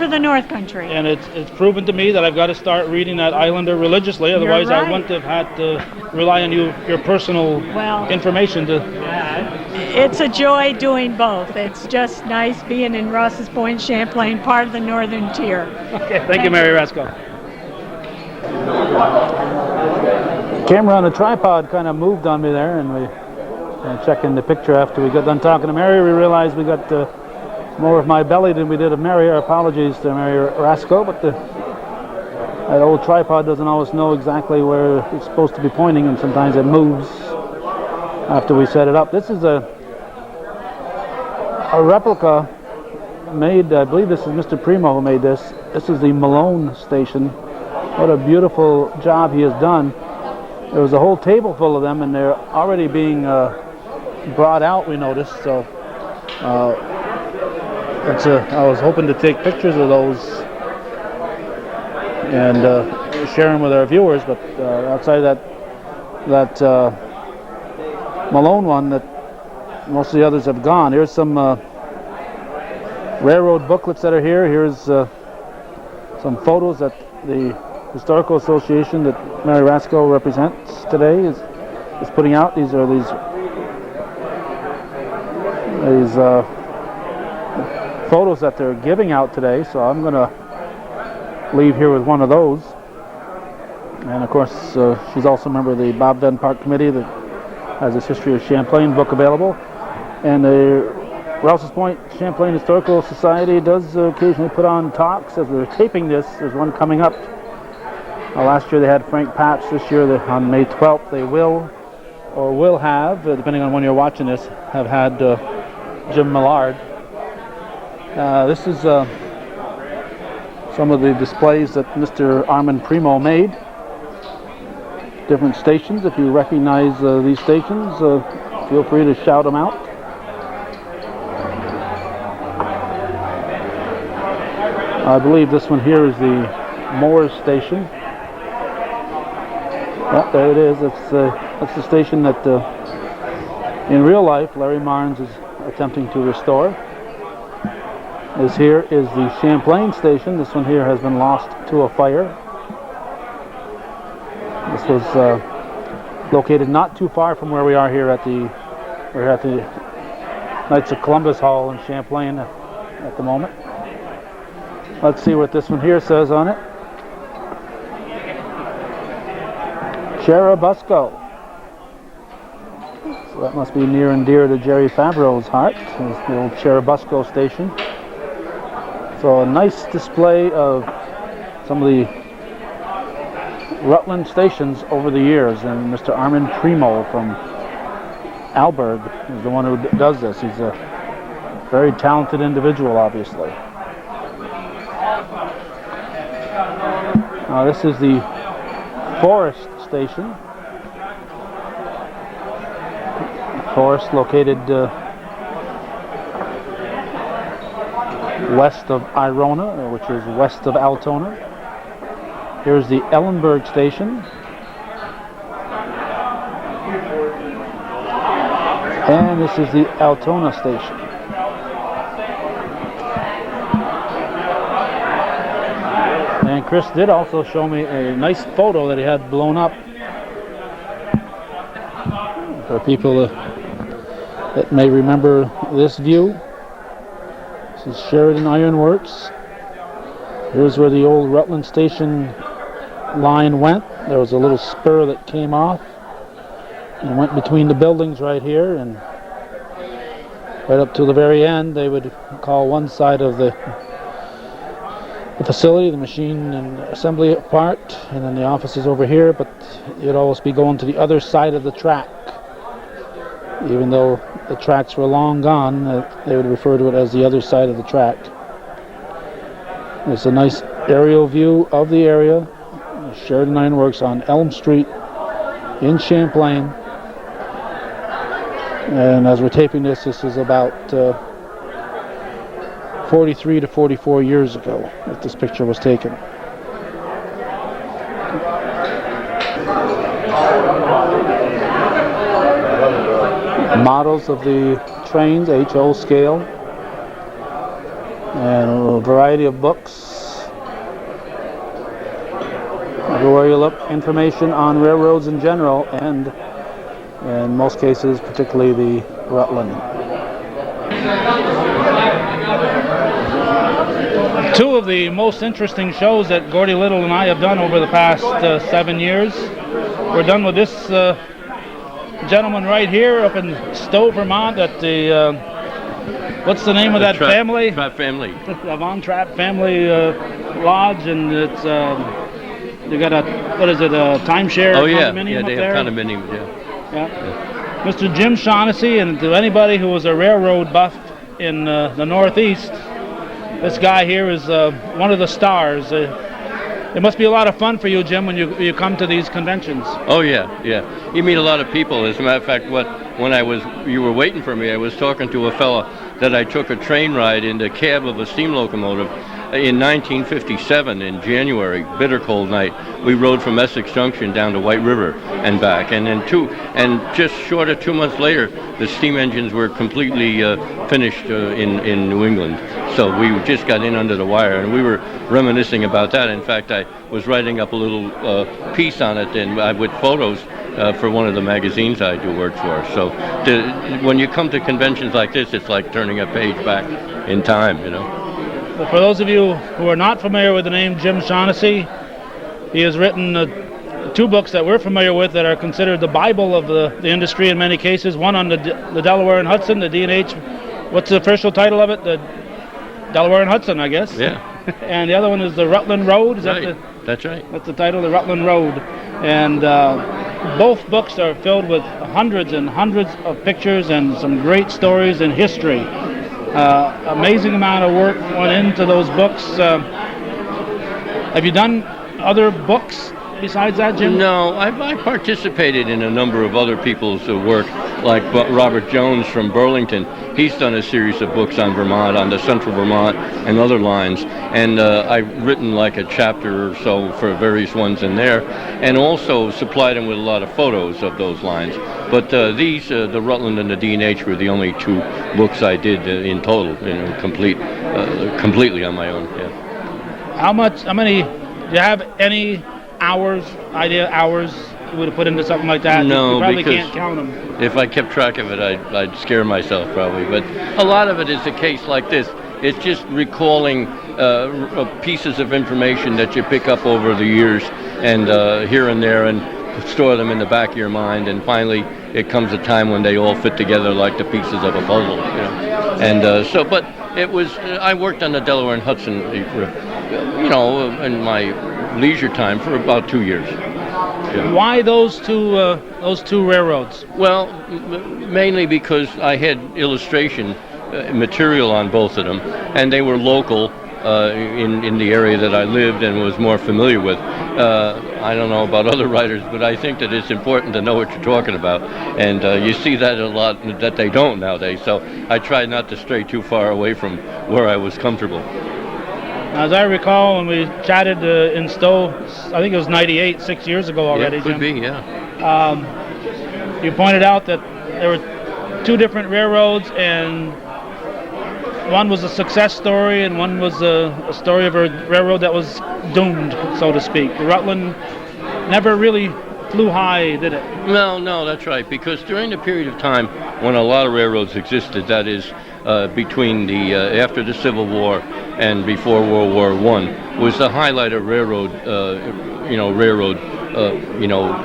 the North Country. And it's proven to me that I've got to start reading that Islander religiously. Otherwise, You're right. I wouldn't have had to rely on your personal information to. It's a joy doing both. It's just nice being in Ross's Point, Champlain, part of the Northern Tier. Okay, thank you, Mary Rasco. Camera on the tripod kind of moved on me there, and we checking the picture after we got done talking to Mary. We realized we got more of my belly than we did of Mary. Our apologies to Mary Rasco, but that old tripod doesn't always know exactly where it's supposed to be pointing, and sometimes it moves after we set it up. This is a replica made, I believe this is Mr. Primo who made this. This is the Malone station. What a beautiful job he has done. There was a whole table full of them, and they're already being brought out, we noticed. So I was hoping to take pictures of those and share them with our viewers, but outside of that Malone one, that most of the others have gone. Here's some railroad booklets that are here. Here's some photos that the Historical Association that Mary Rasco represents today is putting out. These are these photos that they're giving out today. So I'm going to leave here with one of those. And of course, she's also a member of the Bob Dunn Park Committee that has this History of Champlain book available. And the Rouse's Point Champlain Historical Society does occasionally put on talks. As we're taping this, there's one coming up. Last year they had Frank Patch. This year on May 12th they will have, depending on when you're watching this, have had Jim Millard. This is some of the displays that Mr. Armand Primo made. Different stations. If you recognize these stations, feel free to shout them out. I believe this one here is the Moores station. Yep, there it is. That's the station that in real life Larry Martens is attempting to restore. This here is the Champlain station. This one here has been lost to a fire. This was located not too far from where we are here we're at the Knights of Columbus Hall in Champlain at the moment. Let's see what this one here says on it. Cherubusco. So that must be near and dear to Jerry Fabreau's heart. There's the old Cherubusco station. So a nice display of some of the Rutland stations over the years. And Mr. Armand Primo from Alberg is the one who does this. He's a very talented individual, obviously. This is the Forest Station. Forest located west of Irona, which is west of Altona. Here's the Ellenburg Station. And this is the Altona Station. And Chris did also show me a nice photo that he had blown up for people that may remember this view. This is Sheridan Iron Works. Here's where the old Rutland Station line went. There was a little spur that came off and went between the buildings right here, and right up to the very end they would call one side of the facility, the machine and assembly part, and then the offices over here, but you'd always be going to the other side of the track. Even though the tracks were long gone, they would refer to it as the other side of the track. It's a nice aerial view of the area. Sheridan Iron Works on Elm Street in Champlain. And as we're taping this is about 43 to 44 years ago that this picture was taken. Models of the trains, HO scale, and a variety of books. Everywhere you look, information on railroads in general, and in most cases, particularly the Rutland. Two of the most interesting shows that Gordy Little and I have done over the past 7 years. We're done with this gentleman right here up in Stowe, Vermont at the, what's the name of that family? Trapp family. The Von Trapp family lodge, and it's, they got a, what is it, a timeshare condominium up there? Have condominiums, yeah. Mr. Jim Shaughnessy, and to anybody who was a railroad buff in the Northeast, this guy here is one of the stars. It must be a lot of fun for you, Jim, when you come to these conventions. Oh yeah. You meet a lot of people. As a matter of fact, when you were waiting for me, I was talking to a fella that I took a train ride in the cab of a steam locomotive in 1957 in January, bitter cold night. We rode from Essex Junction down to White River and back, and then just short of 2 months later, the steam engines were completely finished in New England. So we just got in under the wire, and we were reminiscing about that. In fact, I was writing up a little piece on it, and with photos for one of the magazines I do work for. So when you come to conventions like this, it's like turning a page back in time, you know. Well, for those of you who are not familiar with the name Jim Shaughnessy, he has written 2 books that we're familiar with that are considered the Bible of the industry in many cases. One on the Delaware and Hudson, the D&H. What's the official title of it? The Delaware and Hudson, I guess. Yeah. And the other one is the Rutland Road. Is right. that That's right. That's the title, the Rutland Road. And both books are filled with hundreds and hundreds of pictures and some great stories and history. Amazing amount of work went into those books. Have you done other books besides that, Jim? No, I participated in a number of other people's work, like Robert Jones from Burlington. He's done a series of books on Vermont, on the Central Vermont and other lines, and I've written like a chapter or so for various ones in there, and also supplied him with a lot of photos of those lines. But these, the Rutland and the D&H, were the only 2 books I did in total, completely on my own. Yeah. How many? Do you have any hours you would have put into something like that? No, you probably because can't count them. If I kept track of it, I'd scare myself probably. But a lot of it is a case like this. It's just recalling pieces of information that you pick up over the years and here and there, and store them in the back of your mind. And finally, it comes a time when they all fit together like the pieces of a puzzle. You know? And but it was. I worked on the Delaware and Hudson, in my leisure time for about 2 years. Yeah. Why those two railroads? Well, mainly because I had illustration material on both of them, and they were local, in the area that I lived and was more familiar with. I don't know about other writers, but I think that it's important to know what you're talking about, and you see that a lot that they don't nowadays. So I try not to stray too far away from where I was comfortable. As I recall, when we chatted in Stowe, I think it was '98, 6 years ago already. Yeah, could Jim. be, yeah. You pointed out that there were two different railroads, and one was a success story, and one was a story of a railroad that was doomed, so to speak. The Rutland never really flew high, did it? No, that's right. Because during the period of time when a lot of railroads existed, that is, between the after the Civil War and before World War I, was the highlight of railroad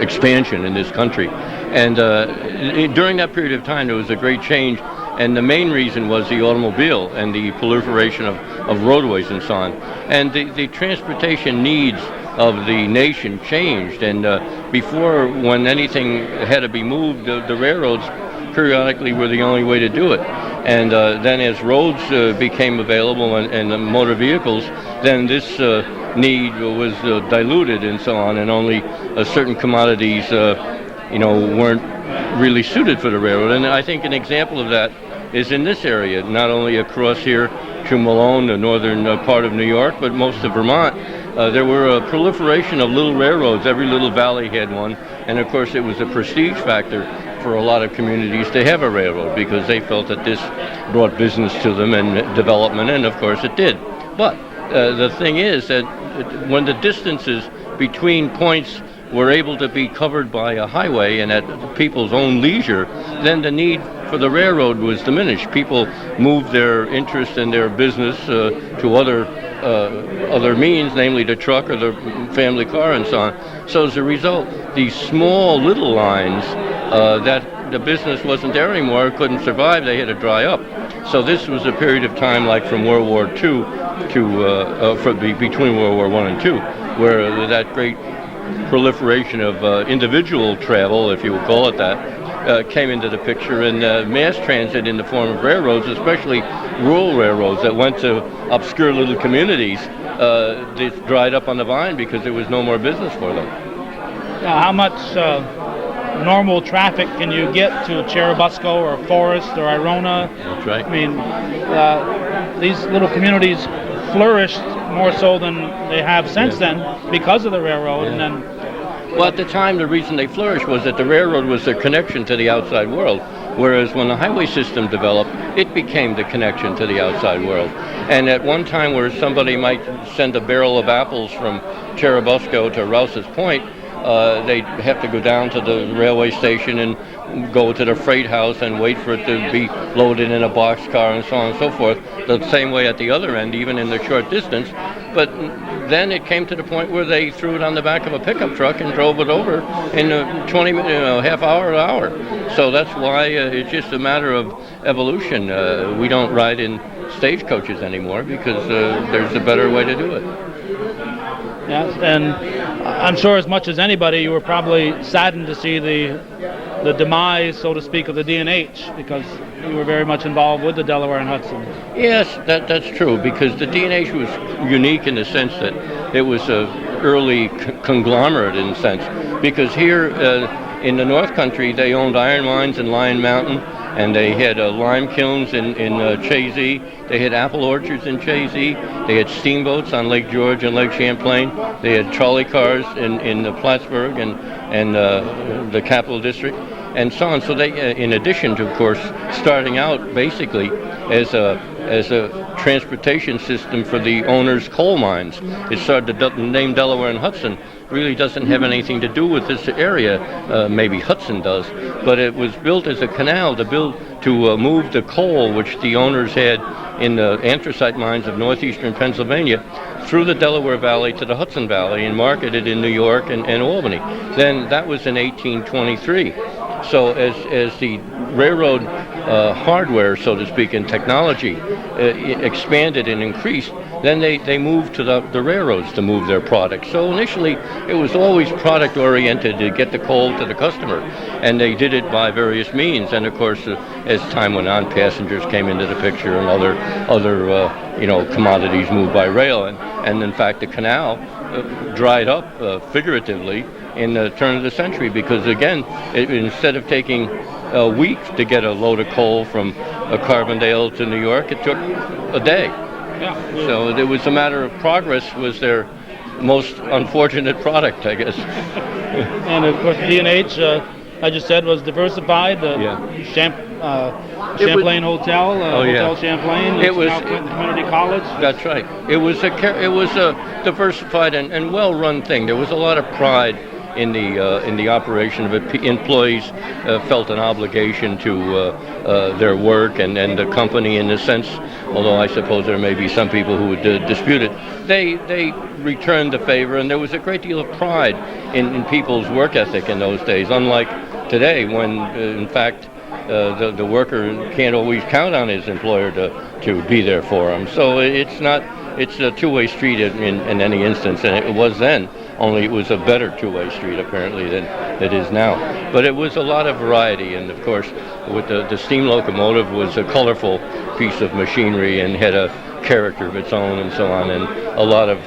expansion in this country. And during that period of time, there was a great change. And the main reason was the automobile and the proliferation of roadways and so on. And the transportation needs of the nation changed. And before, when anything had to be moved, the railroads periodically were the only way to do it. And then as roads became available and motor vehicles, then this need was diluted and so on, and only certain commodities weren't really suited for the railroad. And I think an example of that is in this area, not only across here to Malone, the northern part of New York, but most of Vermont. There were a proliferation of little railroads. Every little valley had one, and of course it was a prestige factor for a lot of communities to have a railroad because they felt that this brought business to them and development, and of course it did. But the thing is that when the distances between points were able to be covered by a highway and at people's own leisure, then the need for the railroad was diminished. People moved their interest in their business to other means, namely the truck or the family car and so on. So as a result, these small little lines that the business wasn't there anymore couldn't survive. They had to dry up. So this was a period of time, like from World War II between World War I and II, where that great proliferation of individual travel, if you would call it that, came into the picture, and mass transit in the form of railroads, especially rural railroads that went to obscure little communities, they dried up on the vine because there was no more business for them. Now, how much normal traffic can you get to Cherubusco or Forest or Irona? That's right. I mean, these little communities flourished more so than they have since then because of the railroad. Yeah. And then, well, at the time, the reason they flourished was that the railroad was their connection to the outside world, whereas when the highway system developed, it became the connection to the outside world. And at one time where somebody might send a barrel of apples from Cherubusco to Rouse's Point, they'd have to go down to the railway station and go to the freight house and wait for it to be loaded in a boxcar and so on and so forth. The same way at the other end, even in the short distance. But then it came to the point where they threw it on the back of a pickup truck and drove it over in 20 minutes, half hour, an hour. So that's why it's just a matter of evolution. We don't ride in stagecoaches anymore because there's a better way to do it. yes, and I'm sure as much as anybody, you were probably saddened to see the demise, so to speak, of the D&H because you were very much involved with the Delaware and Hudson. Yes, that's true, because the D&H was unique in the sense that it was an early conglomerate in a sense, because here in the North Country they owned iron mines in Lion Mountain, and they had lime kilns in Chazy. They had apple orchards in Chazy. They had steamboats on Lake George and Lake Champlain. They had trolley cars in Plattsburgh and the Capital District, and so on. So they, in addition to, of course, starting out basically as a transportation system for the owners' coal mines. It started, the name Delaware and Hudson really doesn't have anything to do with this area. Maybe Hudson does, but it was built as a canal to move the coal which the owners had in the anthracite mines of northeastern Pennsylvania through the Delaware Valley to the Hudson Valley and market it in New York and Albany. Then that was in 1823. So as the railroad hardware, so to speak, and technology expanded and increased, Then they moved to the railroads to move their product. So initially, it was always product oriented to get the coal to the customer, and they did it by various means. And of course, as time went on, passengers came into the picture, and other commodities moved by rail. And in fact, the canal dried up figuratively in the turn of the century, because again, instead of taking a week to get a load of coal from Carbondale to New York, it took a day. Yeah. So it was a matter of progress was their most unfortunate product, I guess. And of course, D&H, I just said, was diversified. Champlain Hotel, Hotel Champlain. It was Clinton Community College. That's right. It was a diversified and well-run thing. There was a lot of pride in the operation of it. Employees felt an obligation to their work and the company in a sense, although I suppose there may be some people who would dispute it. They returned the favor, and there was a great deal of pride in people's work ethic in those days, unlike today when, in fact, the worker can't always count on his employer to be there for him. So it's a two-way street in any instance, and it was then. Only it was a better two-way street, apparently, than it is now. But it was a lot of variety, and of course, with the steam locomotive was a colorful piece of machinery and had a character of its own and so on, and a lot of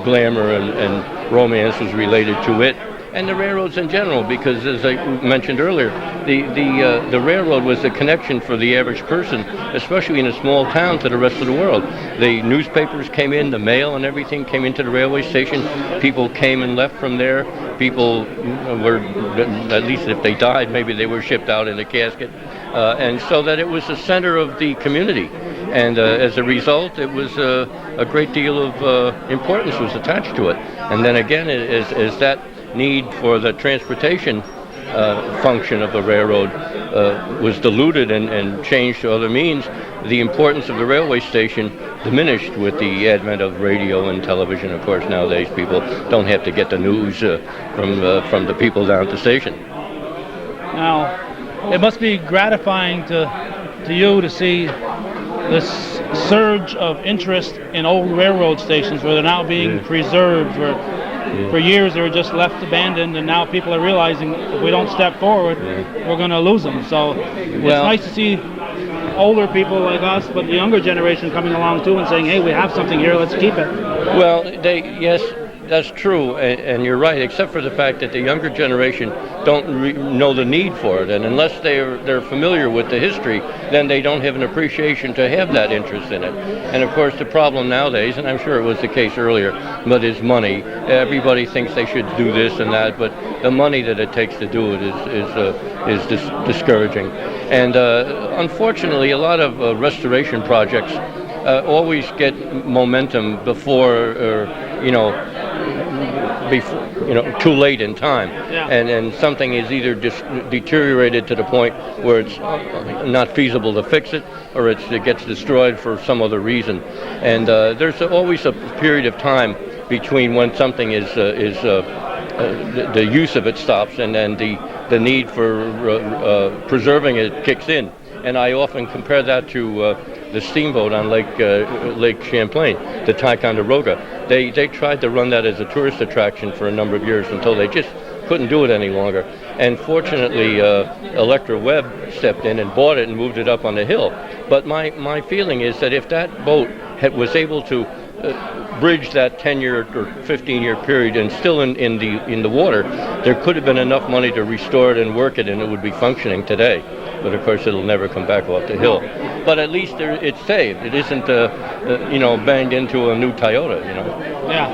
glamour and romance was related to it. And the railroads in general, because as I mentioned earlier, the railroad was the connection for the average person, especially in a small town, to the rest of the world. The newspapers came in, the mail and everything came into the railway station. People came and left from there. People were, at least if they died, maybe they were shipped out in a casket. And so that it was the center of the community. And as a result, it was a great deal of importance was attached to it. And then again, as that need for the transportation function of the railroad was diluted and changed to other means, the importance of the railway station diminished with the advent of radio and television. Of course, nowadays people don't have to get the news from the people down at the station. Now, it must be gratifying to you to see this surge of interest in old railroad stations where they're now being preserved. For years they were just left abandoned, and now people are realizing if we don't step forward, we're going to lose them. So it's nice to see older people like us, but the younger generation coming along too and saying, hey, we have something here, let's keep it. Well, yes, that's true, and you're right, except for the fact that the younger generation don't know the need for it, and unless they're familiar with the history, then they don't have an appreciation to have that interest in it. And of course, the problem nowadays, and I'm sure it was the case earlier, but is money. Everybody thinks they should do this and that, but the money that it takes to do it is discouraging. And unfortunately, a lot of restoration projects always get momentum before, too late in time, and something is either deteriorated to the point where it's not feasible to fix it, or it gets destroyed for some other reason. And there's always a period of time between when something is the use of it stops and then the need for preserving it kicks in. And I often compare that to the steamboat on Lake Champlain, the Ticonderoga. They tried to run that as a tourist attraction for a number of years until they just couldn't do it any longer. And fortunately, Electra Webb stepped in and bought it and moved it up on the hill. But my feeling is that if that boat was able to bridge that 10-year or 15-year period and still in the water, there could have been enough money to restore it and work it, and it would be functioning today. But of course, it'll never come back off the hill. But at least it's saved. It isn't, banged into a new Toyota. Yeah.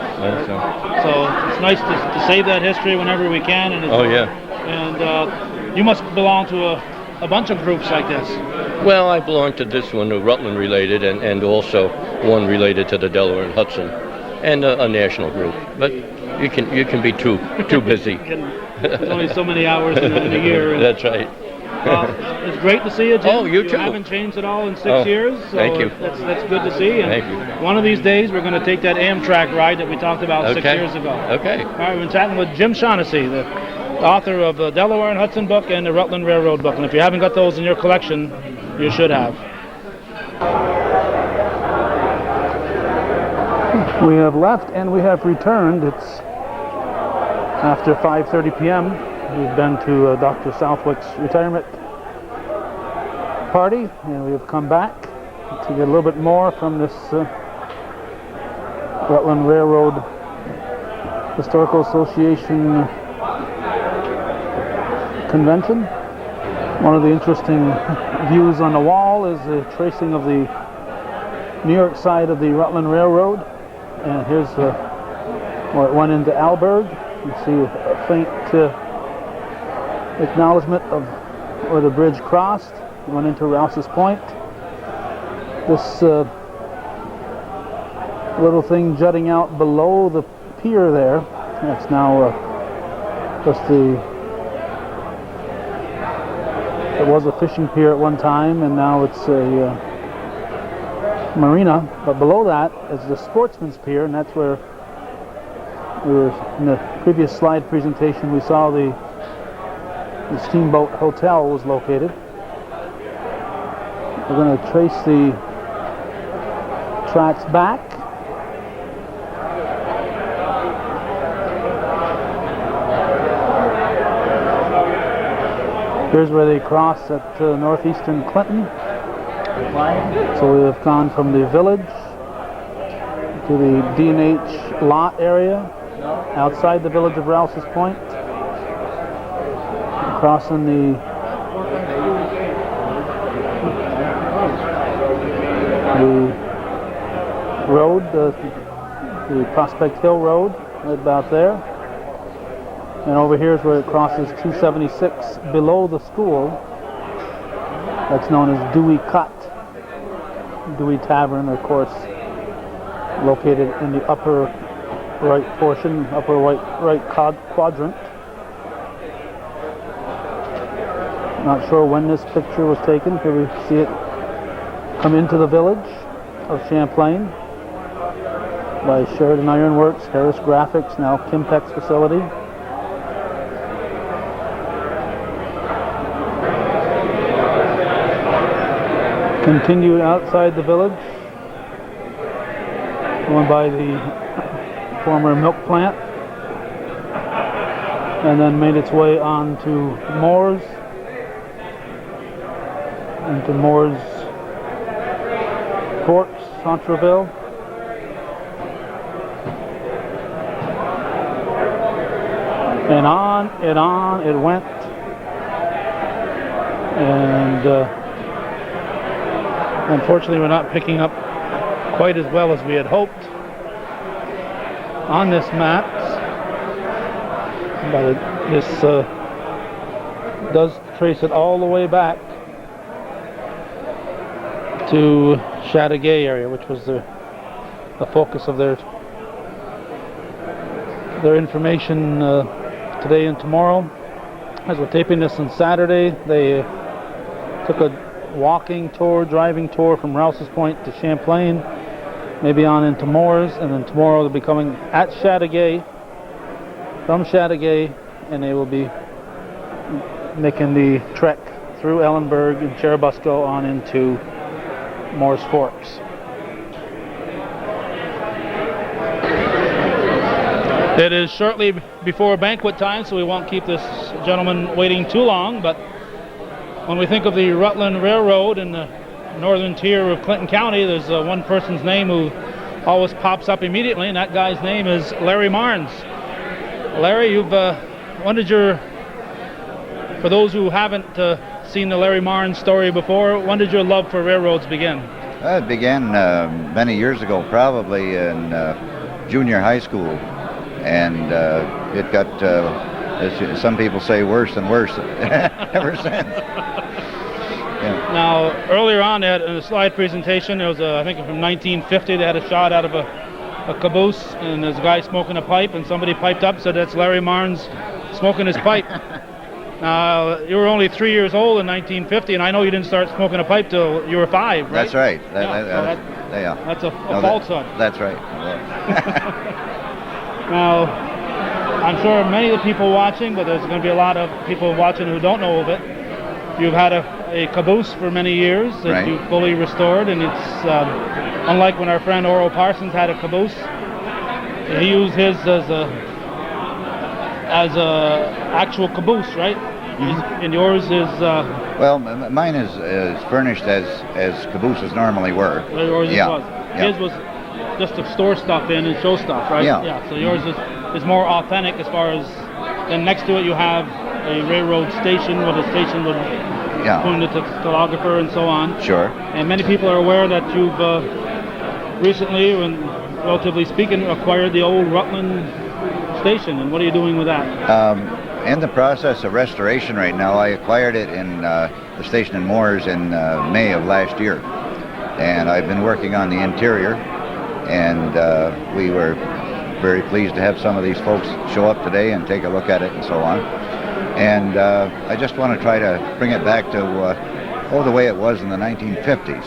So it's nice to save that history whenever we can. And And you must belong to a bunch of groups like this. Well, I belong to this one, Rutland related, and also one related to the Delaware and Hudson, and a national group. But you can be too busy. There's only so many hours in a year. That's right. It's great to see you, Jim. Oh, you too. You haven't changed at all in 6 years. So thank you. That's good to see. And thank you. One of these days, we're going to take that Amtrak ride that we talked about 6 years ago. Okay. All right, we're chatting with Jim Shaughnessy, the author of the Delaware and Hudson book and the Rutland Railroad book. And if you haven't got those in your collection, you should have. We have left and we have returned. It's after 5:30 p.m. We've been to Dr. Southwick's retirement party, and we have come back to get a little bit more from this Rutland Railroad Historical Association convention. One of the interesting views on the wall is the tracing of the New York side of the Rutland Railroad, and here's where it went into Alberg. You see a faint acknowledgement of where the bridge crossed. It went into Rouse's Point. This little thing jutting out below the pier there, that's now just it was a fishing pier at one time, and now it's a marina. But below that is the Sportsman's Pier, and that's where we were in the previous slide presentation. We saw the Steamboat Hotel was located. We're going to trace the tracks back. Here's where they cross at northeastern Clinton. So we have gone from the village to the D&H lot area outside the village of Rouse's Point, crossing the road, the Prospect Hill Road, right about there. And over here is where it crosses 276 below the school. That's known as Dewey Cut. Dewey Tavern, of course, located in the upper right portion, upper right quadrant. Not sure when this picture was taken. Here we see it come into the village of Champlain by Sheridan Iron Works, Harris Graphics, now Kimpex facility. Continued outside the village, going by the former milk plant, and then made its way on to Moore's, into Moore's Forks, Centreville. And on it went, and unfortunately we're not picking up quite as well as we had hoped on this map, but this does trace it all the way back to Chateauguay area, which was the focus of their information today and tomorrow. As we're taping this on Saturday, they took a walking tour, driving tour from Rouse's Point to Champlain, maybe on into Moore's, and then tomorrow they'll be coming at Chateauguay, from Chateauguay, and they will be making the trek through Ellenburg and Cherubusco on into Moore's Forks. It is shortly before banquet time, so we won't keep this gentleman waiting too long, but when we think of the Rutland Railroad in the northern tier of Clinton County, there's one person's name who always pops up immediately, and that guy's name is Larry Martens. Larry, for those who haven't seen the Larry Martens story before, when did your love for railroads begin? It began many years ago, probably in junior high school, and it got, as some people say, worse and worse ever since. Yeah. Now, earlier on in the slide presentation, there was, I think from 1950, they had a shot out of a caboose, and there's a guy smoking a pipe, and somebody piped up, said that's Larry Martens smoking his pipe. Now, you were only 3 years old in 1950, and I know you didn't start smoking a pipe till you were 5, right? That's right. That's a falsehood. That's right. Now, I'm sure many of the people watching, but there's going to be a lot of people watching who don't know of it. you've had a caboose for many years that Right. you fully restored, and it's unlike when our friend Oro Parsons had a caboose. He used his as a actual caboose, right? And yours is Well, mine is furnished as cabooses normally were. yours Yeah. was. Yeah. His was just to store stuff in and show stuff, right? Yeah. So yours is more authentic as far as. Then next to it you have a railroad station, where the station would point the telegrapher and so on. Sure. And many people are aware that you've recently, and relatively speaking, acquired the old Rutland station. And what are you doing with that? In the process of restoration right now. I acquired it in the station in Moores in May of last year. And I've been working on the interior, and we were very pleased to have some of these folks show up today and take a look at it and so on. And I just want to try to bring it back to the way it was in the 1950s.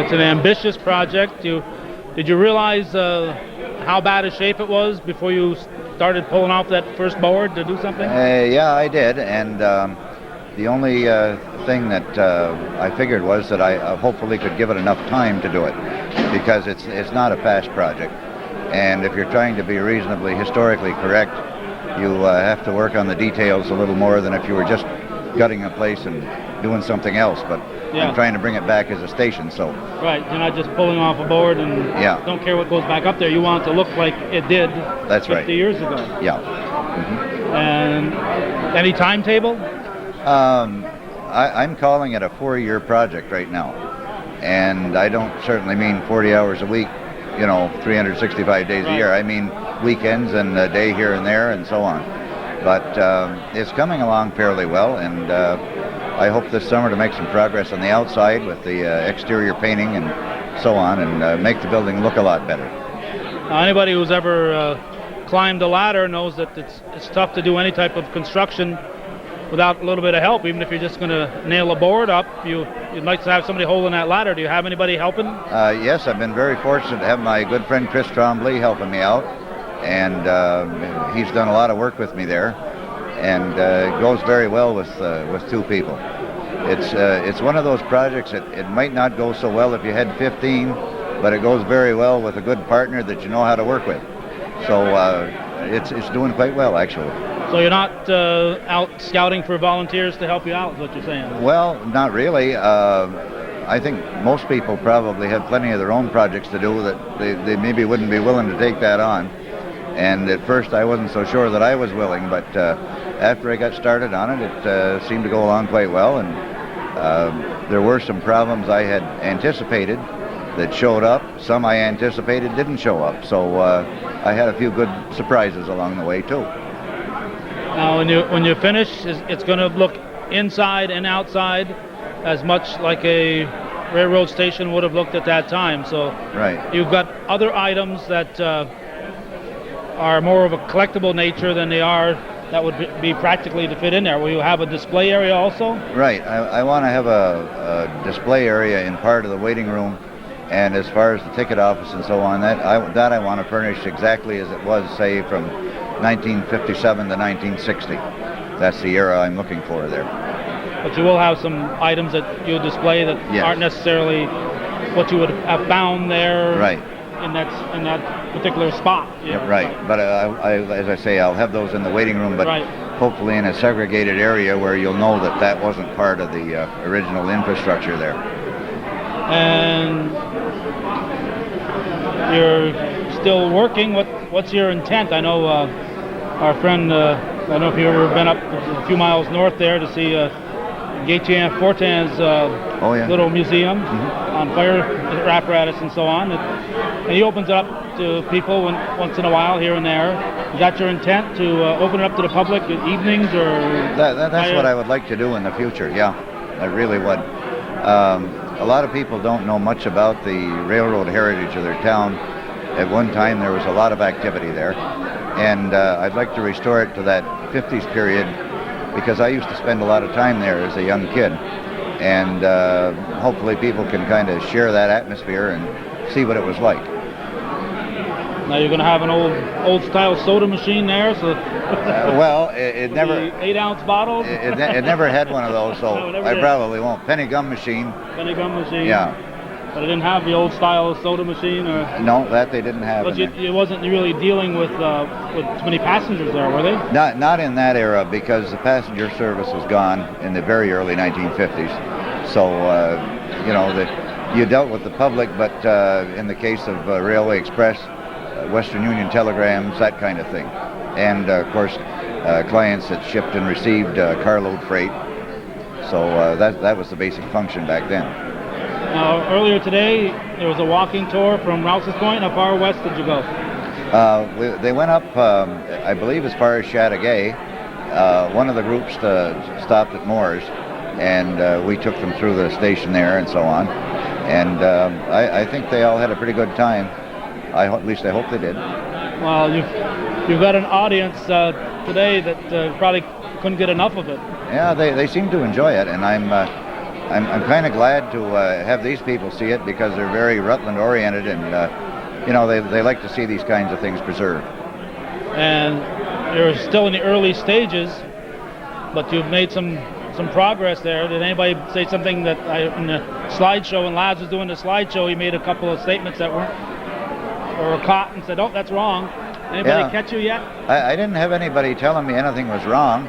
It's an ambitious project. Did you realize how bad a shape it was before you started pulling off that first board to do something? Yeah, I did. And the only thing that I figured was that I hopefully could give it enough time to do it, because it's not a fast project. And if you're trying to be reasonably historically correct, you have to work on the details a little more than if you were just gutting a place and doing something else. But I'm trying to bring it back as a station, so. Right, you're not just pulling off a board and don't care what goes back up there. You want it to look like it did 50 years ago. Yeah. And any timetable? I'm calling it a 4-year project right now. And I don't certainly mean 40 hours a week, 365 days a year. I mean weekends and a day here and there and so on. But it's coming along fairly well, and I hope this summer to make some progress on the outside with the exterior painting and so on, and make the building look a lot better. Anybody who's ever climbed a ladder knows that it's tough to do any type of construction without a little bit of help. Even if you're just going to nail a board up, you'd like to have somebody holding that ladder. Do you have anybody helping? Yes, I've been very fortunate to have my good friend Chris Trombley helping me out, and he's done a lot of work with me there, and it goes very well with 2 people. It's one of those projects that it might not go so well if you had 15, but it goes very well with a good partner that you know how to work with. So it's doing quite well, actually. So you're not out scouting for volunteers to help you out, is what you're saying? Well, not really. I think most people probably have plenty of their own projects to do that they maybe wouldn't be willing to take that on. And at first I wasn't so sure that I was willing, but after I got started on it, it seemed to go along quite well. And there were some problems I had anticipated that showed up. Some I anticipated didn't show up. So I had a few good surprises along the way too. Now, when you finish, it's going to look inside and outside as much like a railroad station would have looked at that time. So you've got other items that are more of a collectible nature than they are that would be practically to fit in there. Will you have a display area also? Right. I want to have a display area in part of the waiting room, and as far as the ticket office and so on, that I want to furnish exactly as it was, say, from 1957 to 1960. That's the era I'm looking for there. But you will have some items that you'll display that aren't necessarily what you would have found there in that particular spot. Right. But as I say, I'll have those in the waiting room, but hopefully in a segregated area where you'll know that wasn't part of the original infrastructure there. And you're still working. What's your intent? I know our friend, I don't know if you've ever been up a few miles north there to see Gaetien Fortin's little museum on fire apparatus and so on. And he opens it up to people once in a while here and there. Is that your intent, to open it up to the public at evenings, or? That's what I would like to do in the future, yeah. I really would. A lot of people don't know much about the railroad heritage of their town. At one time there was a lot of activity there, and I'd like to restore it to that 50s period, because I used to spend a lot of time there as a young kid, and hopefully people can kind of share that atmosphere and see what it was like. Now you're going to have an old style soda machine there, so well, it never. 8-ounce bottles. It never had one of those, so No, it never I did. probably won't. Penny gum machine. Penny gum machine. Yeah. But it didn't have the old style soda machine, or. No, that they didn't have. But in there. it wasn't really dealing with too many passengers there, were they? Not in that era, because the passenger service was gone in the very early 1950s. So you dealt with the public, but in the case of Railway Express, Western Union telegrams, that kind of thing, and of course clients that shipped and received carload freight. So that was the basic function back then. Now, earlier today, there was a walking tour from Rouse's Point. How far west did you go? They went up, I believe, as far as Chateauguay. One of the groups stopped at Moore's, and we took them through the station there and so on. And I think they all had a pretty good time. At least I hope they did. Well, you've got an audience today that probably couldn't get enough of it. Yeah, they seem to enjoy it, and I'm kind of glad to have these people see it, because they're very Rutland oriented, and they like to see these kinds of things preserved. And you're still in the early stages, but you've made some progress there. Did anybody say something that in the slideshow, when Laz was doing the slideshow, he made a couple of statements that were caught and said, "Oh, that's wrong." Anybody catch you yet? I didn't have anybody telling me anything was wrong.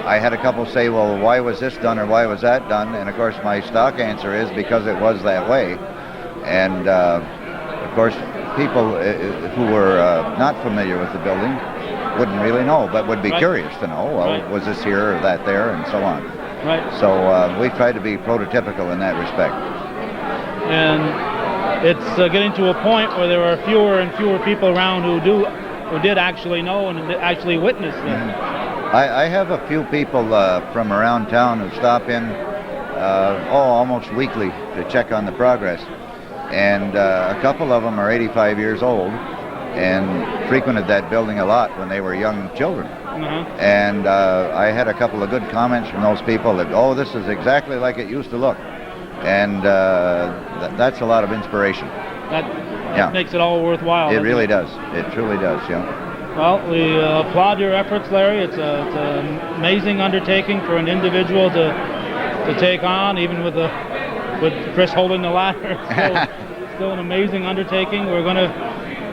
I had a couple say, "Well, why was this done or why was that done?" And of course, my stock answer is because it was that way. And of course, people who were not familiar with the building wouldn't really know, but would be curious to know, well, was this here or that there, and so on. Right. So we try to be prototypical in that respect. And it's getting to a point where there are fewer and fewer people around who did actually know and actually witness this. I have a few people from around town who stop in almost weekly to check on the progress. And a couple of them are 85 years old and frequented that building a lot when they were young children. And I had a couple of good comments from those people that, "Oh, this is exactly like it used to look." And that's a lot of inspiration. That makes it all worthwhile. It really does. It truly does, yeah. Well, we applaud your efforts, Larry. It's an amazing undertaking for an individual to take on, even with Chris holding the ladder. Still an amazing undertaking. We're going to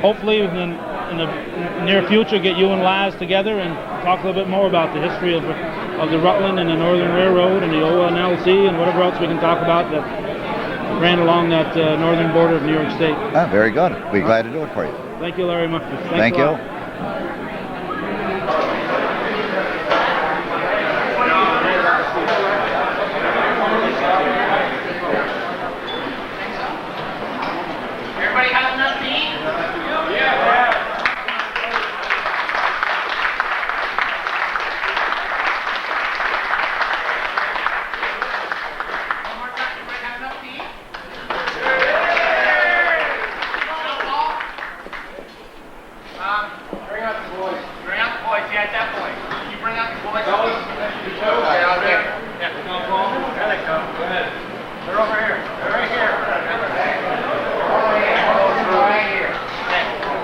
hopefully in the near future get you and Laz together and talk a little bit more about the history of the Rutland and the Northern Railroad and the ONLC and whatever else we can talk about that ran along that northern border of New York State. Very good. We'll be glad to do it for you. Thank you, Larry. Thank you. Everybody have enough to eat? One more time, everybody have enough to eat? Bring out the boys. Bring out the boys, yeah, definitely. Can you bring out the boys? Okay, out there. Yeah. There they come. Go ahead. They're over here. They're right here. Right here.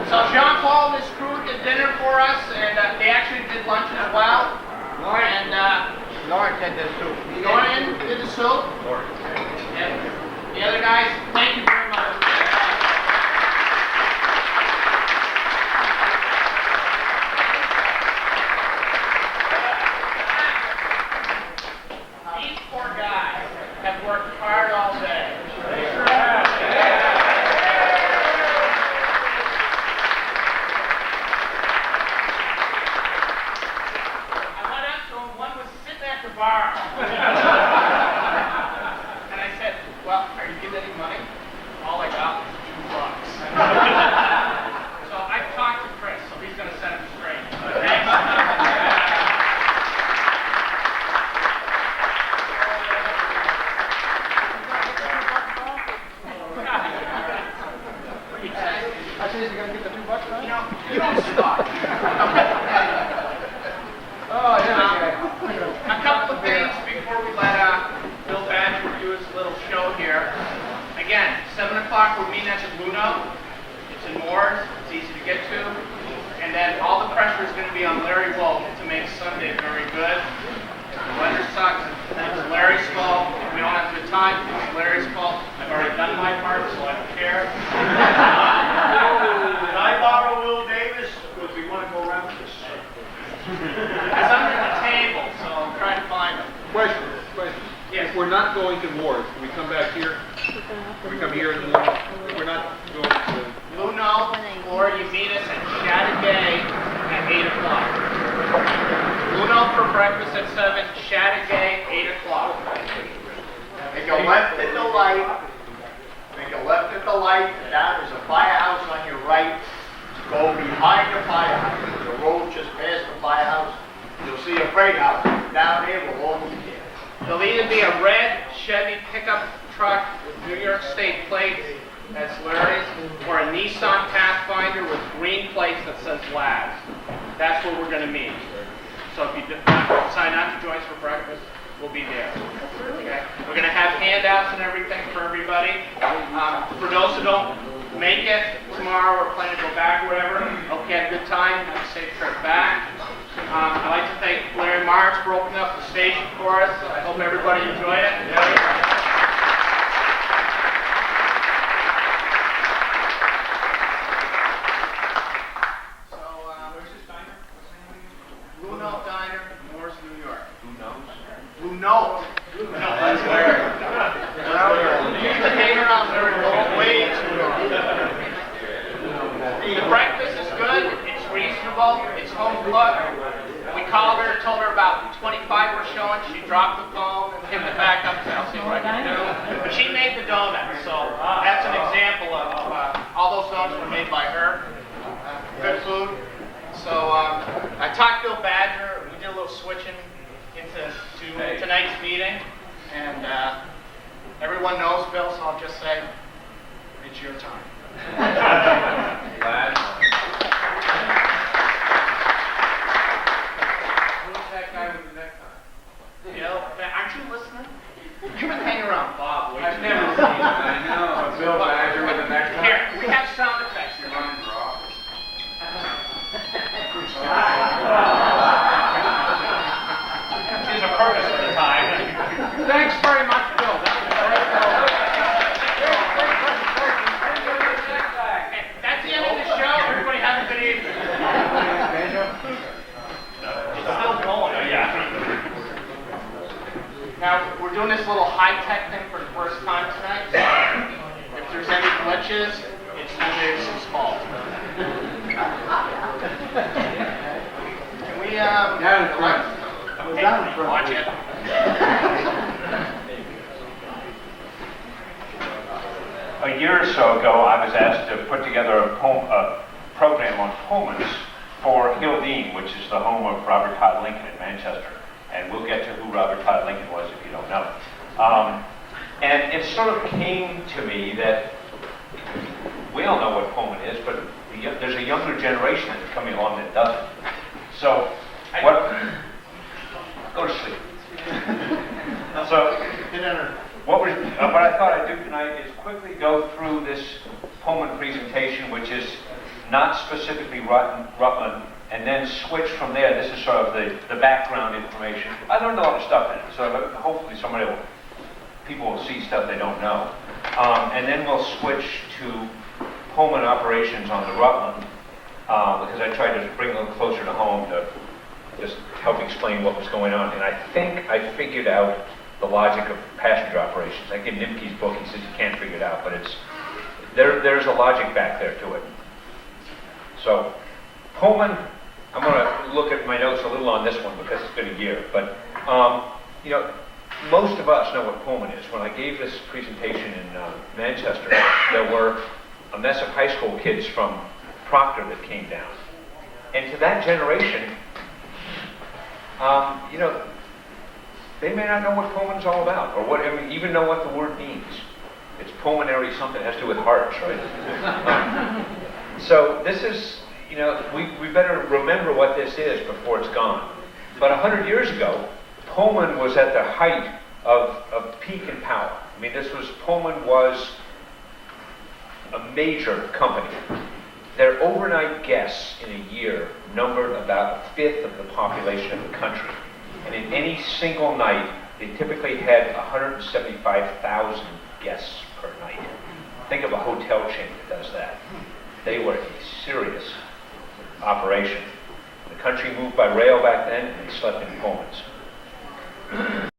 So Jean-Paul and his crew did dinner for us, and they actually did lunch as well. And Lauren did this too. Lauren did the soup. And the other guys, thank you very much. These poor guys have worked hard all day. One was sitting at the bar. And I said, "Well, are you getting any money?" All I got was $2. So I talked to Chris, so he's going to set him straight. I said, "Is he going to get the $2 back?" You don't start. Oh, yeah. A couple of things before we let Bill Badger do his little show here. Again, 7 o'clock we're meeting at the Luno. If It's in Moore's, it's easy to get to. And then all the pressure is going to be on Larry Wolf to make Sunday very good. The weather sucks, and it's Larry's fault. If we don't have good time, it's Larry's fault. I've already done my part, so I don't care. Did I borrow Will Davis? Because we want to go around this. It's under the table, so I'm trying to find him. Question. Yes. If we're not going to Moore's, can we come back here? Can we come here in the morning? If we're not going to... Blue Note, or you meet us at Chattagay at 8 o'clock. Blue Note for breakfast at 7, Chattagay, 8 o'clock. Make a left at the light. Make a left at the light. Down there's a firehouse on your right. Go behind the firehouse. The road just past the firehouse. You'll see a freight house. Down there, we'll all meet there. There'll either be a red Chevy pickup truck with New York State plates, that's Larry's, or a Nissan Pathfinder with green plates that says Labs. That's where we're going to meet. So if you decide not to join us for breakfast, we'll be there. Okay? We're going to have handouts and everything for everybody. For those who don't make it tomorrow or plan to go back or whatever, hope you had a good time, have a safe trip back. I'd like to thank Larry Marks for opening up the station for us. I hope everybody enjoyed it. Where's this diner? Blue Note Diner, Moore's, New York. Blue Note? No, that's Larry. You used to hang around Larry way too long. The breakfast is good. It's reasonable. It's home cooked. We called her, told her about 25 were showing. She dropped the phone and picked it back up and said, I'll see what I can do. But she made the donuts, so that's an example of all those donuts were made by her. Good food. So I talked to Bill Badger. We did a little switching into tonight's meeting. And everyone knows Bill, so I'll just say, it's your time. That guy with the necktie. Aren't you listening? You've been hanging around Bob way too long. I've never seen him. I know. Bill Badger with the necktie. Here, we have sound effects. You're running for office. There's a purpose for the time. Thanks very much, Bill. That was great. That's the end of the show. Everybody have a good evening. Still going, yeah. Now, we're doing this little high-tech thing for the first time tonight. So if there's any glitches, it's Lude's fault. Can we, watch it. A year or so ago, I was asked to put together a program on Pullmans for Hildene, which is the home of Robert Todd Lincoln in Manchester. And we'll get to who Robert Todd Lincoln was if you don't know. And it sort of came to me that we all know what Pullman is, but there's a younger generation that's coming along that doesn't. So, go to sleep. So, what I thought I'd do tonight is quickly go through this Pullman presentation, which is not specifically Rutland, and then switch from there. This is sort of the background information. I learned a lot of stuff in it, so hopefully people will see stuff they don't know. And then we'll switch to Pullman operations on the Rutland, because I tried to bring it a little closer to home to just help explain what was going on. And I think I figured out the logic of passenger operations. I give Nimke's book, he says you can't figure it out, but there's a logic back there to it. So, Pullman, I'm going to look at my notes a little on this one because it's been a year, but most of us know what Pullman is. When I gave this presentation in Manchester, there were a mess of high school kids from Proctor that came down. And to that generation, they may not know what Pullman's all about, or even know what the word means. It's pulmonary, something that has to do with hearts, right? So this is, we better remember what this is before it's gone. But 100 years ago, Pullman was at the height of peak and power. I mean, Pullman was a major company. Their overnight guests in a year numbered about a fifth of the population of the country. And in any single night, they typically had 175,000 guests per night. Think of a hotel chain that does that. They were a serious operation. The country moved by rail back then, and they slept in Pullmans.